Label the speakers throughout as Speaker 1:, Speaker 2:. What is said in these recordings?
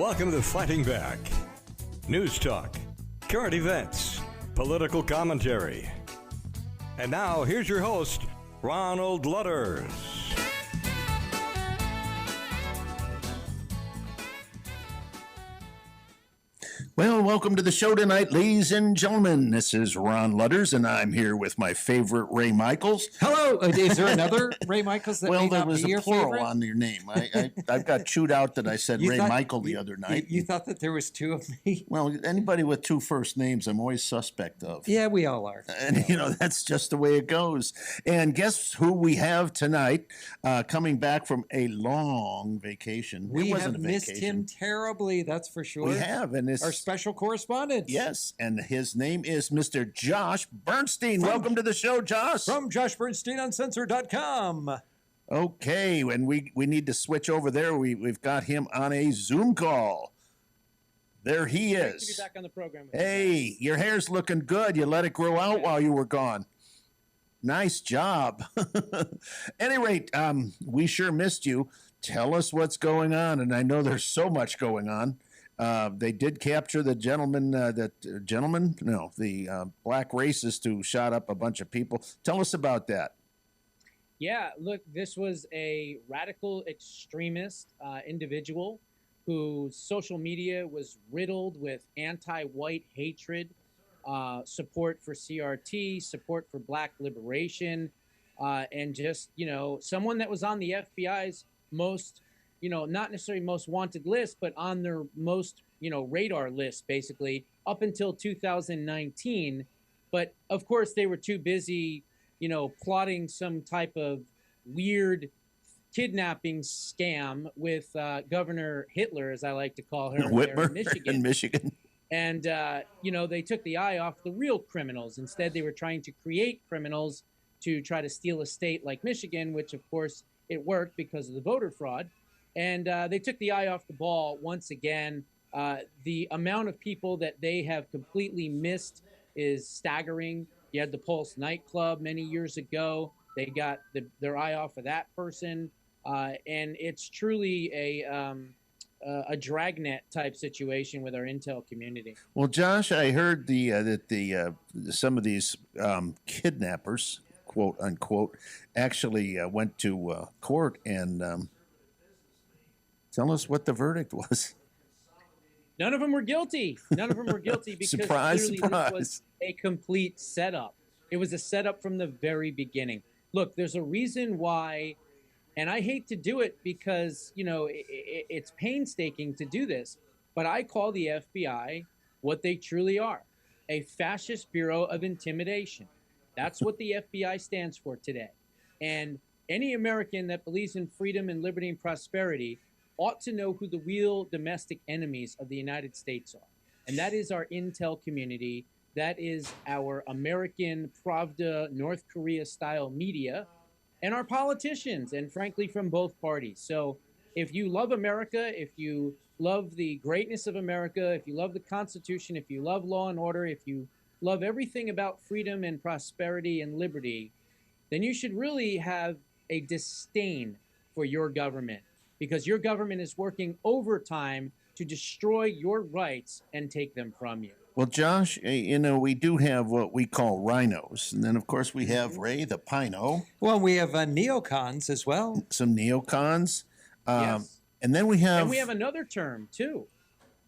Speaker 1: Welcome to Fighting Back. News talk, current events, political commentary. And now, here's your host, Ronald Lutters.
Speaker 2: Well, welcome to the show tonight, ladies and gentlemen. This is Ron Lutters, and I'm here with my favorite Ray Michaels.
Speaker 3: Hello. Is there another Ray Michaels that may
Speaker 2: Well, there
Speaker 3: not
Speaker 2: was
Speaker 3: be
Speaker 2: a
Speaker 3: your
Speaker 2: plural
Speaker 3: favorite?
Speaker 2: on your name. I've got chewed out that I said
Speaker 3: You
Speaker 2: Ray
Speaker 3: thought-
Speaker 2: Michael the other night.
Speaker 3: You thought that there was two of me?
Speaker 2: Well, anybody with two first names, I'm always suspect of.
Speaker 3: Yeah, we all are.
Speaker 2: And, that's just the way it goes. And guess who we have tonight coming back from a long vacation?
Speaker 3: We
Speaker 2: It wasn't
Speaker 3: have
Speaker 2: a
Speaker 3: missed
Speaker 2: vacation.
Speaker 3: him terribly, that's for sure.
Speaker 2: We have. And it's
Speaker 3: Our special correspondent.
Speaker 2: Yes, and his name is Mr. Josh Bernstein. Welcome to the show, Josh.
Speaker 3: From Josh Bernstein Uncensored.com.
Speaker 2: Okay, and we need to switch over there. We've got him on a Zoom call. There he
Speaker 4: Great
Speaker 2: is.
Speaker 4: to be back on the program with you.
Speaker 2: Hey, your hair's looking good. You let it grow out while you were gone. Nice job. At any rate, we sure missed you. Tell us what's going on, and I know there's so much going on. They did capture the black racist who shot up a bunch of people. Tell us about that.
Speaker 4: Yeah, look, this was a radical extremist individual whose social media was riddled with anti-white hatred, support for CRT, support for black liberation, and just, someone that was on the FBI's most, not necessarily most wanted list, but on their most, radar list, basically, up until 2019. But of course, they were too busy, plotting some type of weird kidnapping scam with Governor Hitler, as I like to call her,
Speaker 2: Whitmer
Speaker 4: in
Speaker 2: in Michigan.
Speaker 4: And, they took the eye off the real criminals. Instead, they were trying to create criminals to try to steal a state like Michigan, which, of course, it worked because of the voter fraud. And they took the eye off the ball once again. The amount of people that they have completely missed is staggering. You had the Pulse nightclub many years ago. They got their eye off of that person. And it's truly a dragnet type situation with our intel community.
Speaker 2: Well, Josh, I heard that some of these kidnappers, quote unquote, actually went to court and tell us what the verdict was.
Speaker 4: None of them were guilty. None of them were guilty because
Speaker 2: Surprise,
Speaker 4: clearly
Speaker 2: surprise.
Speaker 4: This was a complete setup. It was a setup from the very beginning. Look, there's a reason why, and I hate to do it because, it's painstaking to do this, but I call the FBI what they truly are, a fascist bureau of intimidation. That's what the FBI stands for today. And any American that believes in freedom and liberty and prosperity ought to know who the real domestic enemies of the United States are. And that is our intel community. That is our American Pravda, North Korea-style media, and our politicians, and frankly, from both parties. So if you love America, if you love the greatness of America, if you love the Constitution, if you love law and order, if you love everything about freedom and prosperity and liberty, then you should really have a disdain for your government, because your government is working overtime to destroy your rights and take them from you.
Speaker 2: Well, Josh, we do have what we call rhinos. And then, of course, we have Ray the Pino.
Speaker 3: Well, we have neocons as well.
Speaker 2: Some neocons.
Speaker 4: Yes.
Speaker 2: And then we have...
Speaker 4: And we have another term, too.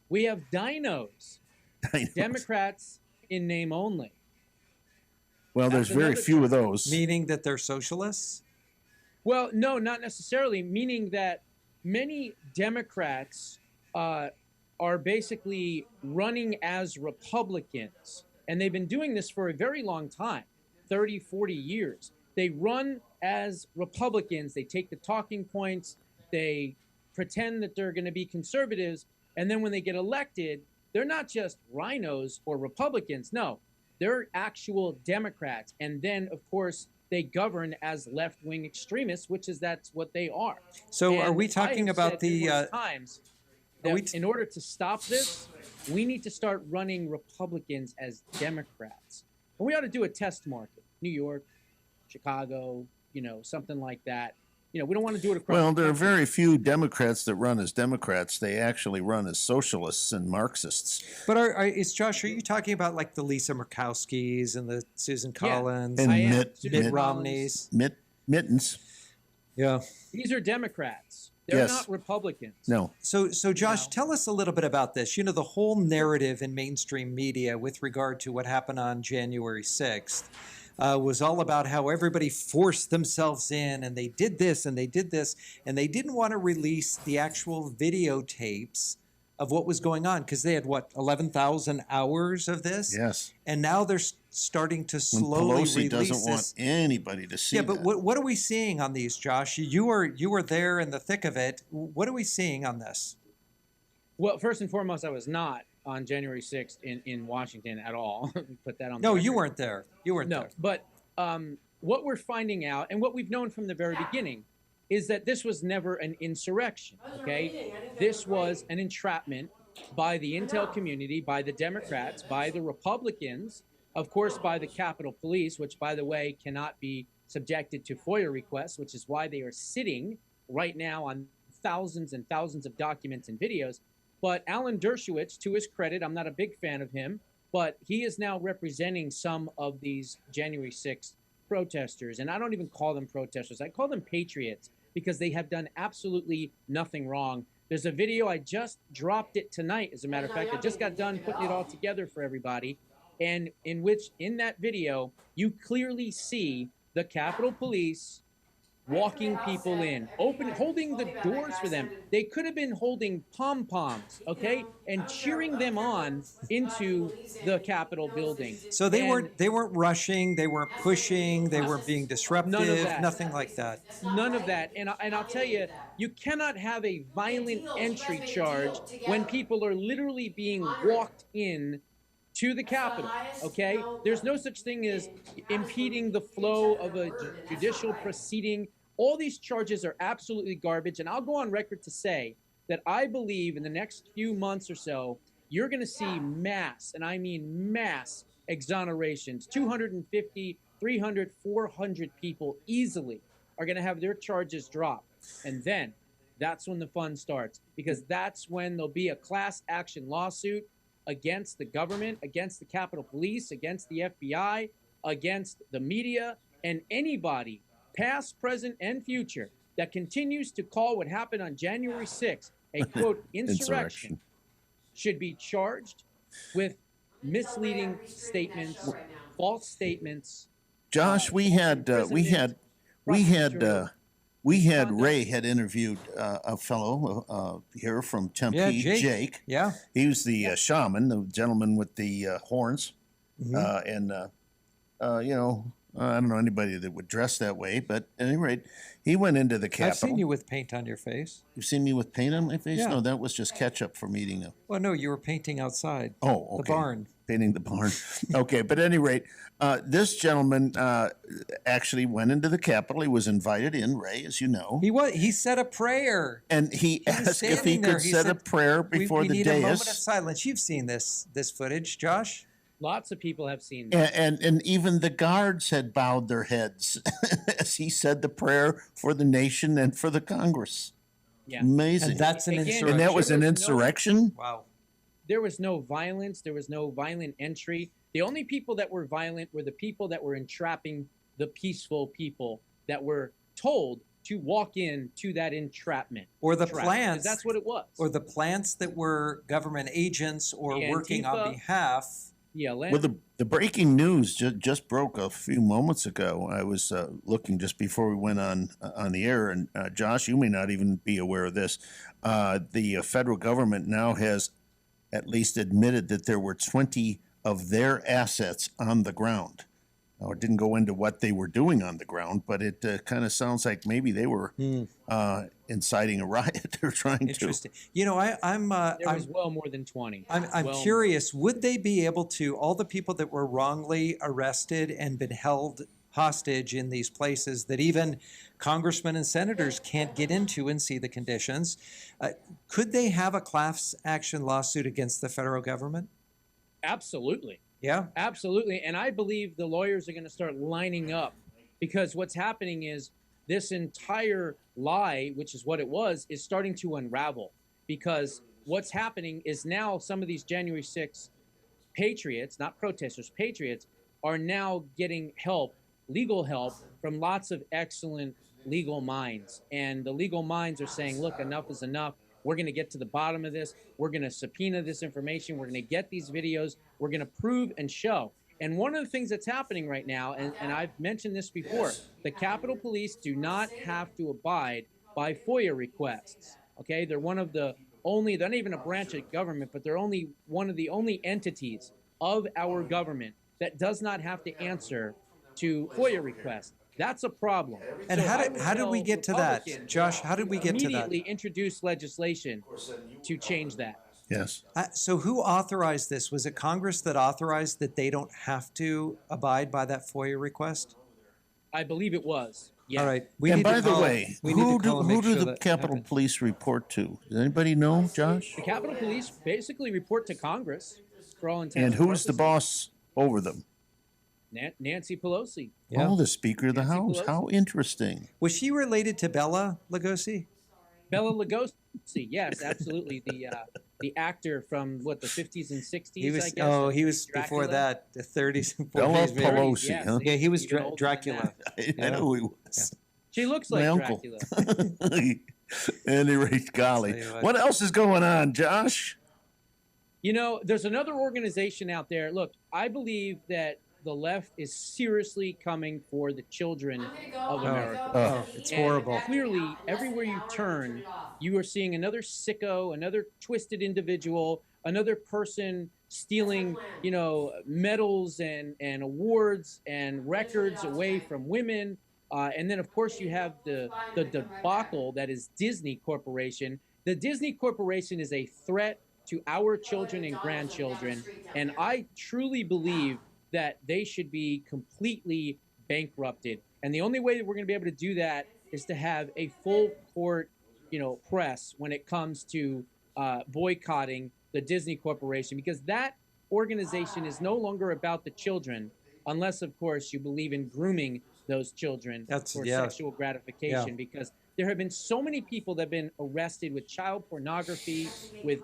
Speaker 4: We have dinos. Democrats in name only.
Speaker 2: Well, there's
Speaker 4: That's
Speaker 2: very
Speaker 4: another
Speaker 2: few of
Speaker 4: term.
Speaker 2: those.
Speaker 3: Meaning that they're socialists?
Speaker 4: Well, no, not necessarily, meaning that many Democrats are basically running as Republicans, and they've been doing this for a very long time, 30, 40 years. They run as Republicans. They take the talking points. They pretend that they're going to be conservatives. And then when they get elected, they're not just rhinos or Republicans. No, they're actual Democrats. And then, of course, they govern as left-wing extremists, that's what they are.
Speaker 3: So
Speaker 4: And
Speaker 3: are we
Speaker 4: I
Speaker 3: talking
Speaker 4: have
Speaker 3: about
Speaker 4: said
Speaker 3: the...
Speaker 4: numerous times that in order to stop this, we need to start running Republicans as Democrats. And we ought to do a test market. New York, Chicago, something like that. we don't want to do it across.
Speaker 2: Well,
Speaker 4: the
Speaker 2: there are
Speaker 4: country.
Speaker 2: very few Democrats that run as Democrats. They actually run as socialists and Marxists.
Speaker 3: But Josh, are you talking about like the Lisa Murkowskis and the Susan
Speaker 4: Yeah.
Speaker 3: Collins
Speaker 2: And
Speaker 4: I am.
Speaker 2: Mitt
Speaker 4: Susan
Speaker 3: Mitt
Speaker 4: Collins.
Speaker 3: Romneys?
Speaker 2: Mittens.
Speaker 3: Yeah.
Speaker 4: These are Democrats. They're
Speaker 2: Yes.
Speaker 4: not Republicans.
Speaker 2: No.
Speaker 3: So Josh,
Speaker 4: No.
Speaker 3: tell us a little bit about this. The whole narrative in mainstream media with regard to what happened on January 6th was all about how everybody forced themselves in and they did this and they did this, and they didn't want to release the actual videotapes of what was going on because they had, 11,000 hours of this?
Speaker 2: Yes.
Speaker 3: And now they're starting to
Speaker 2: When
Speaker 3: slowly
Speaker 2: Pelosi
Speaker 3: release
Speaker 2: doesn't want
Speaker 3: this.
Speaker 2: anybody to see
Speaker 3: Yeah, but
Speaker 2: that.
Speaker 3: what are we seeing on these, Josh? You were there in the thick of it. What are we seeing on this?
Speaker 4: Well, first and foremost, I was not on January 6th in Washington at all. Put that on.
Speaker 3: No,
Speaker 4: the
Speaker 3: you
Speaker 4: record.
Speaker 3: weren't there. You weren't
Speaker 4: No,
Speaker 3: there.
Speaker 4: but what we're finding out, and what we've known from the very beginning, is that this was never an insurrection. Okay, this was an entrapment by the intel community, by the Democrats, by the Republicans, of course, by the Capitol Police, which, by the way, cannot be subjected to FOIA requests, which is why they are sitting right now on thousands and thousands of documents and videos. But Alan Dershowitz, to his credit, I'm not a big fan of him, but he is now representing some of these January 6th protesters. And I don't even call them protesters. I call them patriots because they have done absolutely nothing wrong. There's a video, I just dropped it tonight, as a matter of fact. I just got done putting it all together for everybody. And in that video, you clearly see the Capitol Police walking people in, holding the doors for them. They could have been holding pom-poms, okay, and cheering them on into the Capitol building.
Speaker 3: So they
Speaker 4: And
Speaker 3: weren't rushing, they weren't pushing, they weren't being disruptive,
Speaker 4: None of that.
Speaker 3: nothing like that.
Speaker 4: None of that. And I'll tell you, you cannot have a violent entry charge when people are literally being walked in to the Capitol, okay? There's no such thing as impeding the flow of a judicial proceeding. All these charges are absolutely garbage, and I'll go on record to say that I believe in the next few months or so, you're going to see mass, and I mean mass, exonerations. 250, 300, 400 people easily are going to have their charges dropped. And then that's when the fun starts, because that's when there'll be a class action lawsuit against the government, against the Capitol Police, against the FBI, against the media, and anybody, past, present, and future, that continues to call what happened on January 6th a, quote, insurrection, should be charged with misleading statements, false statements.
Speaker 2: Josh, we had Ray had interviewed a fellow here from Tempe,
Speaker 3: Yeah,
Speaker 2: Jake.
Speaker 3: Yeah.
Speaker 2: He was the shaman, the gentleman with the horns, and I don't know anybody that would dress that way, but at any rate, he went into the Capitol.
Speaker 3: I've seen you with paint on your face.
Speaker 2: You've seen me with paint on my face?
Speaker 3: Yeah.
Speaker 2: No, that was just ketchup from eating a.
Speaker 3: Well, no, you were painting outside.
Speaker 2: Oh, okay.
Speaker 3: The barn.
Speaker 2: Painting the barn. Okay, but at any rate, this gentleman actually went into the Capitol. He was invited in, Ray, as you know.
Speaker 3: He said a prayer.
Speaker 2: And he
Speaker 3: was
Speaker 2: asked if he
Speaker 3: standing there.
Speaker 2: could
Speaker 3: He
Speaker 2: say a
Speaker 3: said,
Speaker 2: prayer before
Speaker 3: we
Speaker 2: the
Speaker 3: need a moment of
Speaker 2: dais.
Speaker 3: silence. You've seen this footage, Josh.
Speaker 4: Lots of people have seen this.
Speaker 2: And even the guards had bowed their heads as he said the prayer for the nation and for the Congress.
Speaker 4: Yeah.
Speaker 2: Amazing.
Speaker 3: And that's an
Speaker 4: Again,
Speaker 3: insurrection.
Speaker 2: And that was an
Speaker 4: There was no-
Speaker 2: insurrection?
Speaker 3: Wow.
Speaker 4: There was no violence. There was no violent entry. The only people that were violent were the people that were entrapping the peaceful people that were told to walk in to that entrapment.
Speaker 3: Or the
Speaker 4: trap, 'cause
Speaker 3: plants.
Speaker 4: That's what it was.
Speaker 3: Or the plants that were government agents or
Speaker 4: The
Speaker 3: working on
Speaker 4: Antifa.
Speaker 3: behalf.
Speaker 4: BLM.
Speaker 2: Well, the breaking news just broke a few moments ago. I was looking just before we went on the air, and Josh, you may not even be aware of this. The federal government now has at least admitted that there were 20 of their assets on the ground. Now, it didn't go into what they were doing on the ground, but it kind of sounds like maybe they were inciting a riot. They're trying to.
Speaker 3: Interesting. You know, I'm
Speaker 4: there was well more than 20.
Speaker 3: I'm
Speaker 4: Well,
Speaker 3: curious, would they be able to, all the people that were wrongly arrested and been held hostage in these places that even congressmen and senators can't get into and see the conditions, could they have a class action lawsuit against the federal government?
Speaker 4: Absolutely.
Speaker 3: Yeah.
Speaker 4: Absolutely. And I believe the lawyers are going to start lining up, because what's happening is this entire lie, which is what it was, is starting to unravel, because what's happening is now some of these January 6th patriots, not protesters, patriots, are now getting help, legal help, from lots of excellent legal minds. And the legal minds are saying, look, enough is enough. We're going to get to the bottom of this. We're going to subpoena this information. We're going to get these videos. We're going to prove and show. And one of the things that's happening right now, and I've mentioned this before, the Capitol Police do not have to abide by FOIA requests. Okay, they're one of the only, they're not even a branch of government, but they're only one of the only entities of our government that does not have to answer to FOIA requests. That's a problem.
Speaker 3: And
Speaker 4: So
Speaker 3: how did we get to that, Josh? How did we get to that?
Speaker 4: Immediately introduce legislation to change that.
Speaker 2: Yes.
Speaker 3: So who authorized this? Was it Congress that authorized that they don't have to abide by that FOIA request?
Speaker 4: I believe it was. Yeah.
Speaker 3: All right.
Speaker 2: And by the way, who do the Capitol Police report to? Does anybody know, Josh?
Speaker 4: The Capitol Police basically report to Congress for all intents
Speaker 2: And who's the
Speaker 4: purposes.
Speaker 2: boss over them?
Speaker 4: Nancy Pelosi.
Speaker 3: Yeah.
Speaker 2: Oh, the Speaker of the
Speaker 4: Nancy
Speaker 2: House.
Speaker 4: Pelosi.
Speaker 2: How interesting.
Speaker 3: Was she related to Bella Lugosi?
Speaker 4: Bela Lugosi. Yes, absolutely. The actor from what, the 50s and 60s.
Speaker 3: He was.
Speaker 4: I guess.
Speaker 3: Oh, he was before
Speaker 4: Dracula?
Speaker 3: that, the 30s and 40s.
Speaker 2: Bella
Speaker 3: maybe.
Speaker 2: Pelosi,
Speaker 4: Yes,
Speaker 2: huh?
Speaker 3: Yeah, he was
Speaker 4: even older than
Speaker 3: Dracula.
Speaker 4: that.
Speaker 2: I know who he was.
Speaker 4: She looks
Speaker 2: My
Speaker 4: like
Speaker 2: uncle.
Speaker 4: Dracula.
Speaker 2: Any rate, golly.
Speaker 3: Tell you what.
Speaker 2: What else is going on, Josh?
Speaker 4: You know, there's another organization out there. Look, I believe that the left is seriously coming for the children of America.
Speaker 3: Oh, it's
Speaker 4: And
Speaker 3: horrible.
Speaker 4: clearly, everywhere you turn, you are seeing another sicko, another twisted individual, another person stealing, you know, medals and awards and records away from women. And then, of course, you have the debacle that is Disney Corporation. The Disney Corporation is a threat to our children and grandchildren. And I truly believe that they should be completely bankrupted. And the only way that we're going to be able to do that is to have a full court, you know, press when it comes to boycotting the Disney Corporation, because that organization is no longer about the children, unless, of course, you believe in grooming those children for sexual gratification.
Speaker 3: Yeah.
Speaker 4: Because there have been so many people that have been arrested with child pornography, with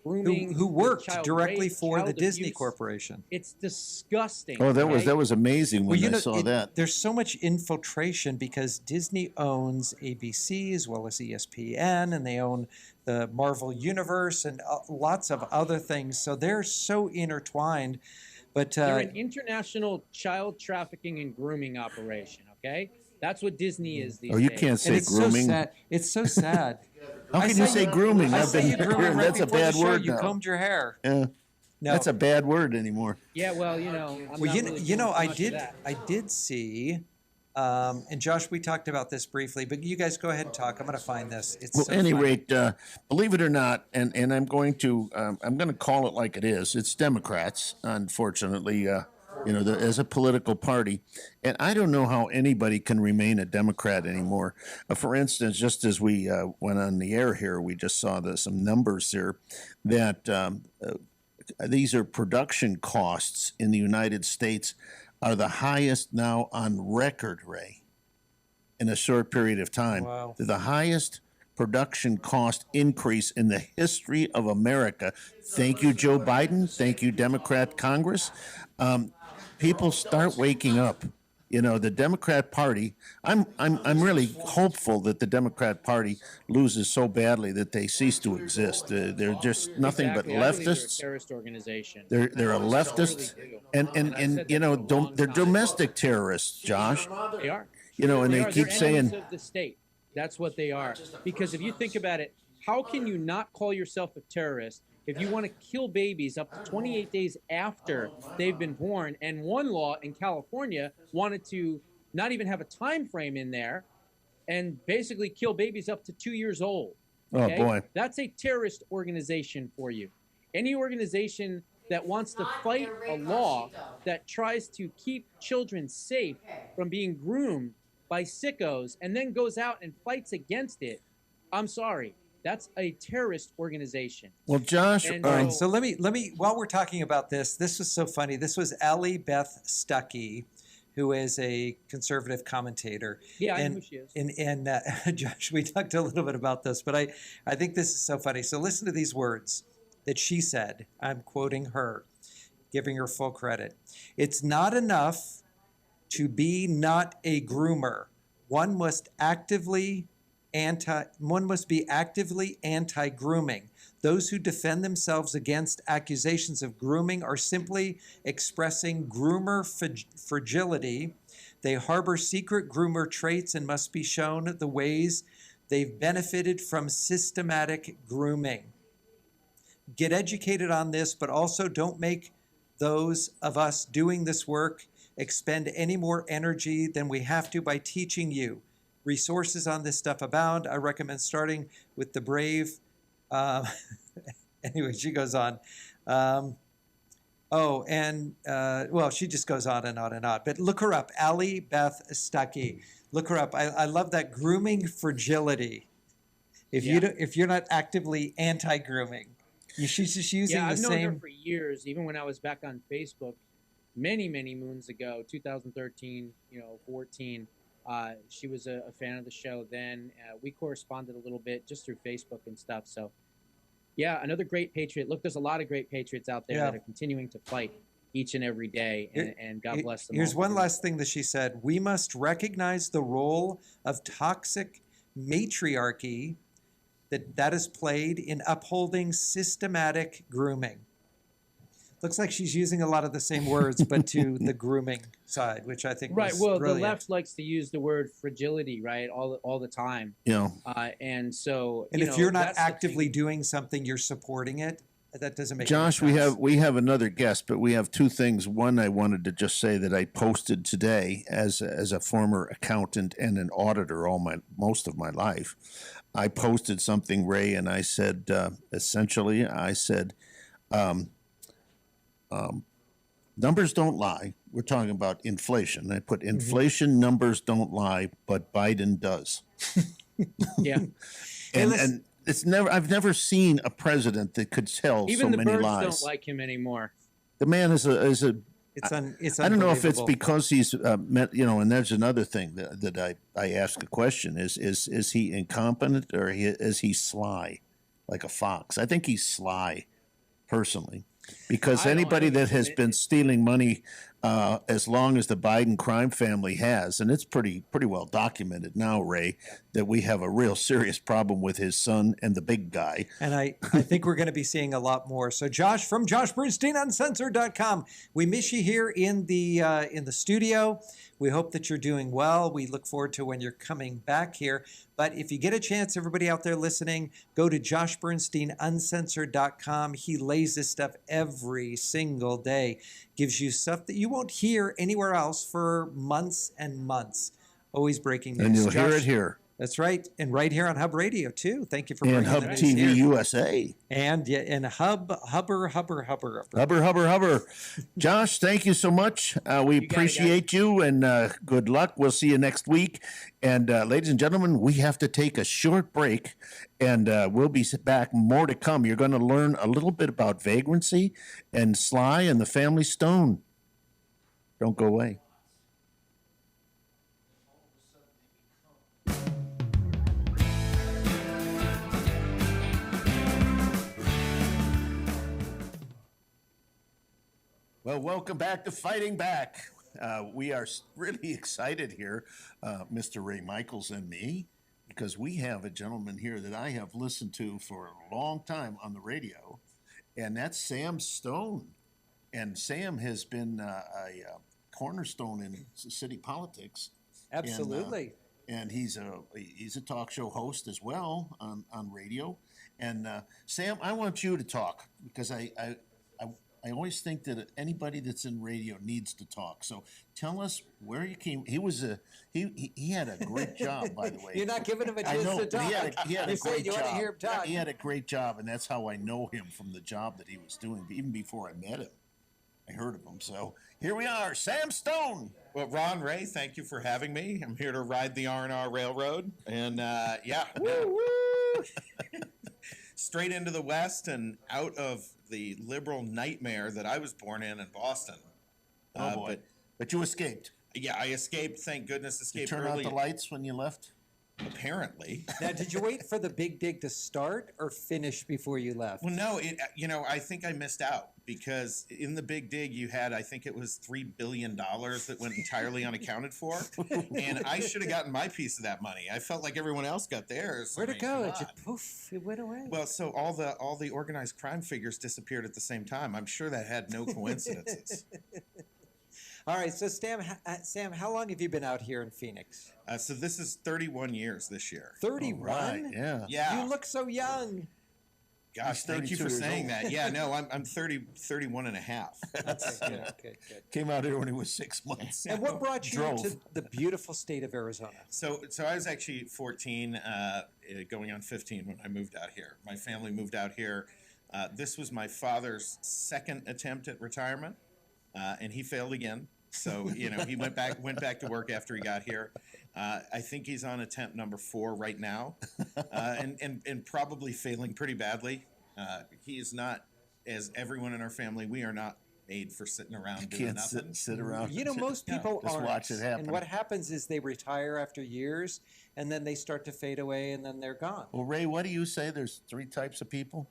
Speaker 4: grooming,
Speaker 3: Who
Speaker 4: with
Speaker 3: worked
Speaker 4: child
Speaker 3: directly
Speaker 4: rape,
Speaker 3: for the
Speaker 4: child
Speaker 3: Disney
Speaker 4: abuse.
Speaker 3: Corporation.
Speaker 4: It's disgusting.
Speaker 2: Oh, that
Speaker 4: right?
Speaker 2: was amazing when I saw
Speaker 3: it-
Speaker 2: that.
Speaker 3: There's so much infiltration because Disney owns ABC as well as ESPN, and they own the Marvel Universe and lots of other things. So they're so intertwined. But
Speaker 4: They're an international child trafficking and grooming operation, okay? That's what Disney is these
Speaker 2: Oh, you
Speaker 4: days.
Speaker 2: can't
Speaker 3: and
Speaker 2: say
Speaker 3: it's
Speaker 2: grooming.
Speaker 3: so sad. It's so sad.
Speaker 2: How
Speaker 3: I
Speaker 2: can you
Speaker 3: saw
Speaker 2: say grooming?
Speaker 3: I
Speaker 2: I've
Speaker 3: saw
Speaker 2: been
Speaker 3: you grooming
Speaker 2: hearing
Speaker 3: right
Speaker 2: that's a
Speaker 3: before the
Speaker 2: bad
Speaker 3: show.
Speaker 2: word
Speaker 3: You
Speaker 2: now.
Speaker 3: combed your hair.
Speaker 2: Yeah.
Speaker 3: No.
Speaker 2: That's a bad word anymore.
Speaker 4: Yeah, well, you know, I'm
Speaker 3: Well,
Speaker 4: not really
Speaker 3: you know,
Speaker 4: doing
Speaker 3: I
Speaker 4: much of
Speaker 3: did,
Speaker 4: that.
Speaker 3: I did see, and Josh, we talked about this briefly, but you guys go ahead and talk. I'm going to find this. It's
Speaker 2: Well,
Speaker 3: so
Speaker 2: at any
Speaker 3: funny.
Speaker 2: rate, believe it or not, and I'm going to call it like it is. It's Democrats, unfortunately. As a political party, and I don't know how anybody can remain a Democrat anymore. For instance, just as we went on the air here, we just saw some numbers here that these are production costs in the United States are the highest now on record, Ray, in a short period of time.
Speaker 3: Wow.
Speaker 2: They're the highest production cost increase in the history of America. Thank you, Joe Biden. Thank you, Democrat Congress. People start waking up. You know, the Democrat Party. I'm really hopeful that the Democrat Party loses so badly that they cease to exist. They're just nothing
Speaker 4: Exactly.
Speaker 2: but
Speaker 4: I believe they're a
Speaker 2: leftists.
Speaker 4: terrorist organization.
Speaker 2: They're a leftist, and you know, they're domestic terrorists, Josh.
Speaker 4: They are.
Speaker 2: You know, and they
Speaker 4: are.
Speaker 2: keep
Speaker 4: They're
Speaker 2: saying,
Speaker 4: enemies of the state. That's what they are. Because if you think about it, how can you not call yourself a terrorist if you want to kill babies up to 28 days after they've been born? And one law in California wanted to not even have a time frame in there and basically kill babies up to 2 years old.
Speaker 2: Oh, boy.
Speaker 4: That's a terrorist organization for you. Any organization that wants to fight a law that tries to keep children safe from being groomed by sickos and then goes out and fights against it, I'm sorry. That's a terrorist organization.
Speaker 2: well, Josh,
Speaker 4: And
Speaker 3: All right, so let me. While we're talking about this, this was so funny. This was Allie Beth Stuckey, who is a conservative commentator.
Speaker 4: Yeah, I know
Speaker 3: and
Speaker 4: who she is.
Speaker 3: and Josh, we talked a little bit about this, but I think this is so funny. So listen to these words that she said. I'm quoting her, giving her full credit. It's not enough to be not a groomer. One must be actively anti-grooming. Those who defend themselves against accusations of grooming are simply expressing groomer fragility. They harbor secret groomer traits and must be shown the ways they've benefited from systematic grooming. Get educated on this, but also don't make those of us doing this work expend any more energy than we have to by teaching you. Resources on this stuff abound. I recommend starting with the brave. Anyway, she goes on. She just goes on and on and on. But look her up, Ali Beth Stuckey. Look her up. I love that grooming fragility. If you're not actively anti-grooming, she's just using the same.
Speaker 4: I've known her for years. Even when I was back on Facebook, many moons ago, 2013, 14. She was a fan of the show then. We corresponded a little bit just through Facebook and stuff. So, yeah, another great patriot. Look, there's a lot of great patriots out there that are continuing to fight each and every day, and God bless them.
Speaker 3: Here's one last thing that she said. We must recognize the role of toxic matriarchy that is played in upholding systematic grooming. Looks like she's using a lot of the same words, but to the grooming side, which I think
Speaker 4: right.
Speaker 3: Was
Speaker 4: well,
Speaker 3: brilliant.
Speaker 4: The left likes to use the word fragility, right, all the time.
Speaker 2: Yeah.
Speaker 4: And so,
Speaker 3: and if you're not actively doing something, you're supporting it. That doesn't make
Speaker 2: Josh,
Speaker 3: any sense.
Speaker 2: we have another guest, but we have two things. One, I wanted to just say that I posted today as a former accountant and an auditor most of my life. I posted something, Ray, and I said essentially, numbers don't lie. We're talking about inflation. I put inflation numbers don't lie, but Biden does.
Speaker 4: Yeah.
Speaker 2: and it's never. I've never seen a president that could tell
Speaker 4: Even
Speaker 2: so
Speaker 4: the
Speaker 2: many
Speaker 4: birds
Speaker 2: lies.
Speaker 4: don't like him anymore.
Speaker 2: The man is a.
Speaker 3: It's
Speaker 2: I don't know if it's
Speaker 3: unbelievable.
Speaker 2: because he's and there's another thing that I ask a question: is he incompetent or is he sly, like a fox? I think he's sly, personally. Because anybody that has been stealing money as long as the Biden crime family has, and it's pretty well documented now, Ray, that we have a real serious problem with his son and the big guy.
Speaker 3: And I think we're going to be seeing a lot more. So Josh, from JoshBernsteinUncensored.com, we miss you here in the studio. We hope that you're doing well. We look forward to when you're coming back here. But if you get a chance, everybody out there listening, go to JoshBernsteinUncensored.com. He lays this stuff every single day. Gives you stuff that you won't hear anywhere else for months and months. Always breaking news.
Speaker 2: And you'll hear
Speaker 3: Josh,
Speaker 2: it here.
Speaker 3: That's right. And right here on Hub Radio, too. Thank you for
Speaker 2: And
Speaker 3: bringing
Speaker 2: Hub
Speaker 3: the news
Speaker 2: TV
Speaker 3: here.
Speaker 2: USA.
Speaker 3: And Hubber.
Speaker 2: Hubber. Josh, thank you so much. We appreciate you, and good luck. We'll see you next week. And ladies and gentlemen, we have to take a short break, and we'll be back. More to come. You're going to learn a little bit about vagrancy and Sly and the Family Stone. Don't go away. Well, welcome back to Fighting Back. We are really excited here, Mr. Ray Michaels and me, because we have a gentleman here that I have listened to for a long time on the radio, and that's Sam Stone. And Sam has been a cornerstone in city politics.
Speaker 3: Absolutely.
Speaker 2: And he's a talk show host as well on radio. And Sam, I want you to talk because I always think that anybody that's in radio needs to talk. So tell us where you came. He had a great job, by the way.
Speaker 3: You're not giving him a chance to talk.
Speaker 2: He had a great
Speaker 3: you
Speaker 2: job.
Speaker 3: want to hear him talk.
Speaker 2: He had a great job, and that's how I know him from the job that he was doing. Even before I met him, I heard of him. So here we are, Sam Stone.
Speaker 5: Well, Ron, Ray, thank you for having me. I'm here to ride the R&R Railroad, and straight into the West and out of the liberal nightmare that I was born in Boston.
Speaker 2: Oh boy! But you escaped.
Speaker 5: Yeah, I escaped. Thank goodness,
Speaker 2: Did you
Speaker 5: escaped
Speaker 2: turn
Speaker 5: early.
Speaker 2: out the lights when you left?
Speaker 5: Apparently.
Speaker 3: Now, did you wait for the big dig to start or finish before you left?
Speaker 5: Well, no, I think I missed out because in the big dig you had, I think it was $3 billion that went entirely unaccounted for, and I should have gotten my piece of that money. I felt like everyone else got theirs.
Speaker 3: Where'd it go?
Speaker 5: Come
Speaker 3: It just
Speaker 5: on.
Speaker 3: poof, it went away.
Speaker 5: Well, so all the organized crime figures disappeared at the same time. I'm sure that had no coincidences.
Speaker 3: All right, so Sam, how long have you been out here in Phoenix?
Speaker 5: So this is 31 years this year.
Speaker 3: 31?
Speaker 2: Right, yeah.
Speaker 5: Yeah.
Speaker 3: You look so young.
Speaker 5: Gosh, thank you
Speaker 2: 32
Speaker 5: for
Speaker 2: years
Speaker 5: saying
Speaker 2: old.
Speaker 5: that. Yeah, no, I'm 31 and a half.
Speaker 3: Okay, good.
Speaker 2: Came out here when he was 6 months.
Speaker 3: And what brought you
Speaker 2: Drove.
Speaker 3: to the beautiful state of Arizona?
Speaker 5: So I was actually 14, going on 15 when I moved out here. My family moved out here. This was my father's second attempt at retirement, and he failed again. So he went back to work after he got here. I think he's on attempt number 4 right now, and probably failing pretty badly. He is not, as everyone in our family, we are not made for sitting around doing
Speaker 2: Can't
Speaker 5: nothing.
Speaker 2: sit around.
Speaker 3: Most people
Speaker 2: just
Speaker 3: aren't.
Speaker 2: watch it happen.
Speaker 3: And what happens is they retire after years, and then they start to fade away, and then they're gone.
Speaker 2: Well, Ray, what do you say? There's 3 types of people?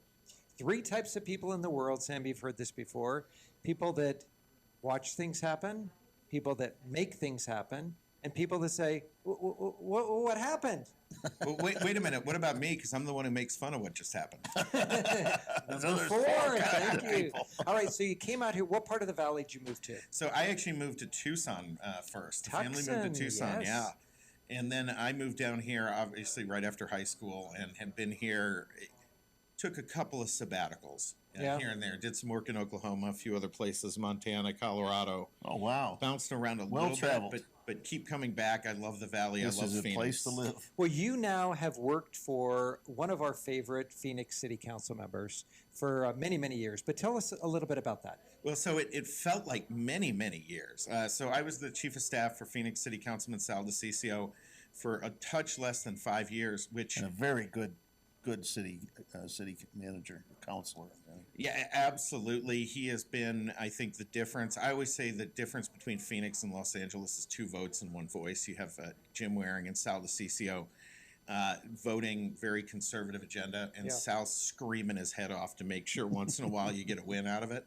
Speaker 3: 3 types of people in the world, Sam, you've heard this before. People that watch things happen, people that make things happen, and people that say, what happened?
Speaker 5: Well, wait a minute. What about me? Because I'm the one who makes fun of what just happened.
Speaker 2: There's
Speaker 3: 4,
Speaker 2: kinds
Speaker 3: thank
Speaker 2: of
Speaker 3: you.
Speaker 2: people.
Speaker 3: All right, so you came out here. What part of the valley did you move to?
Speaker 5: So I actually moved to Tucson first. The family moved
Speaker 3: Tucson,
Speaker 5: to Tucson,
Speaker 3: yes.
Speaker 5: yeah. And then I moved down here, obviously, right after high school, and had been here. Took a couple of sabbaticals
Speaker 3: Yeah.
Speaker 5: here and there. Did some work in Oklahoma, a few other places, Montana, Colorado.
Speaker 2: Oh, wow.
Speaker 5: Bounced around a
Speaker 2: Well
Speaker 5: little
Speaker 2: traveled.
Speaker 5: bit, but keep coming back. I love the valley.
Speaker 2: This
Speaker 5: I love
Speaker 2: is a
Speaker 5: Phoenix.
Speaker 2: place to live.
Speaker 3: Well, you now have worked for one of our favorite Phoenix City Council members for many, many years. But tell us a little bit about that.
Speaker 5: Well, so it felt like many, many years. So I was the chief of staff for Phoenix City Councilman Sal DeCiccio for a touch less than 5 years, which
Speaker 2: And a very good city manager, counselor.
Speaker 5: yeah, absolutely. He has been, I think, the difference. I always say the difference between Phoenix and Los Angeles is 2 votes and 1 voice. You have Jim Waring and Sal DeCiccio voting very conservative agenda, and
Speaker 3: Yeah.
Speaker 5: Sal screaming his head off to make sure once in a while you get a win out of it.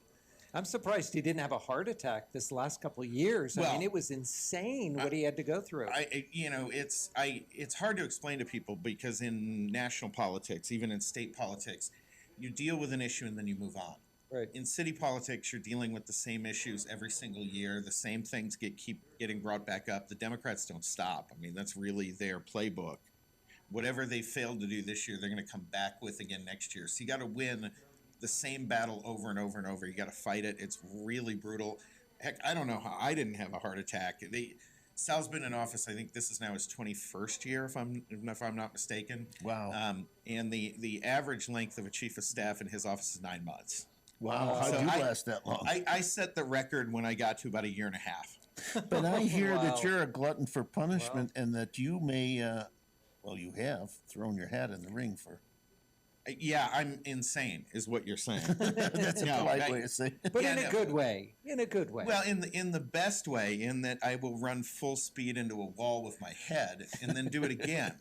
Speaker 3: I'm surprised he didn't have a heart attack this last couple of years. I
Speaker 5: Well,
Speaker 3: mean, it was insane what he had to go through.
Speaker 5: It's hard to explain to people because in national politics, even in state politics, you deal with an issue and then you move on.
Speaker 3: Right.
Speaker 5: In city politics, you're dealing with the same issues every single year. The same things keep getting brought back up. The Democrats don't stop. I mean, that's really their playbook. Whatever they failed to do this year, they're going to come back with again next year. So you got to win the same battle over and over and over. You got to fight it. It's really brutal. Heck, I don't know how I didn't have a heart attack. Sal's been in office. I think this is now his 21st year, if I'm not mistaken.
Speaker 2: Wow.
Speaker 5: And the average length of a chief of staff in his office is 9 months.
Speaker 2: Wow. How
Speaker 5: So
Speaker 2: did you
Speaker 5: I-
Speaker 2: last that long?
Speaker 5: I set the record when I got to about a year and a half.
Speaker 2: But I hear
Speaker 3: Wow.
Speaker 2: that you're a glutton for punishment and that you may, you have thrown your hat in the ring for.
Speaker 5: Yeah, I'm insane, is what you're saying.
Speaker 2: That's a
Speaker 5: No,
Speaker 2: polite way to say it.
Speaker 3: But
Speaker 5: Yeah,
Speaker 3: in a
Speaker 5: no.
Speaker 3: good way. In a good way.
Speaker 5: Well, in the best way, in that I will run full speed into a wall with my head and then do it again.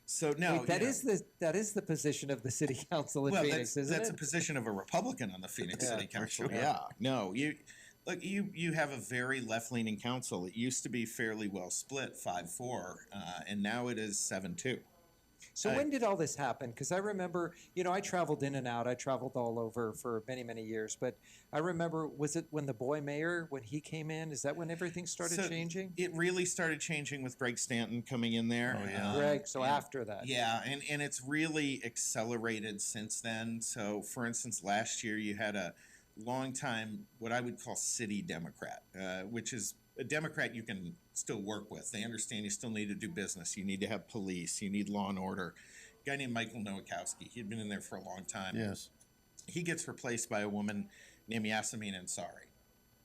Speaker 5: So no,
Speaker 3: Wait, that is the position of the city council in
Speaker 5: well,
Speaker 3: Phoenix, isn't
Speaker 5: that's
Speaker 3: it?
Speaker 5: a position of a Republican on the Phoenix
Speaker 3: Yeah,
Speaker 5: City
Speaker 3: for
Speaker 5: Council.
Speaker 2: sure.
Speaker 5: Yeah, no, you have a very left-leaning council. It used to be fairly well split, 5-4, and now it is 7-2.
Speaker 3: So when did all this happen? Because I remember, I traveled in and out. I traveled all over for many, many years. But I remember, was it when the boy mayor, when he came in? Is that when everything started
Speaker 5: So
Speaker 3: changing?
Speaker 5: It really started changing with Greg Stanton coming in there.
Speaker 2: Oh, yeah.
Speaker 3: Greg, so after that.
Speaker 5: Yeah, and it's really accelerated since then. So, for instance, last year you had a longtime, what I would call city Democrat, which is a Democrat you can still work with. They understand you still need to do business. You need to have police. You need law and order. A guy named Michael Nowakowski. He'd been in there for a long time.
Speaker 2: Yes.
Speaker 5: He gets replaced by a woman named Yasemin Ansari,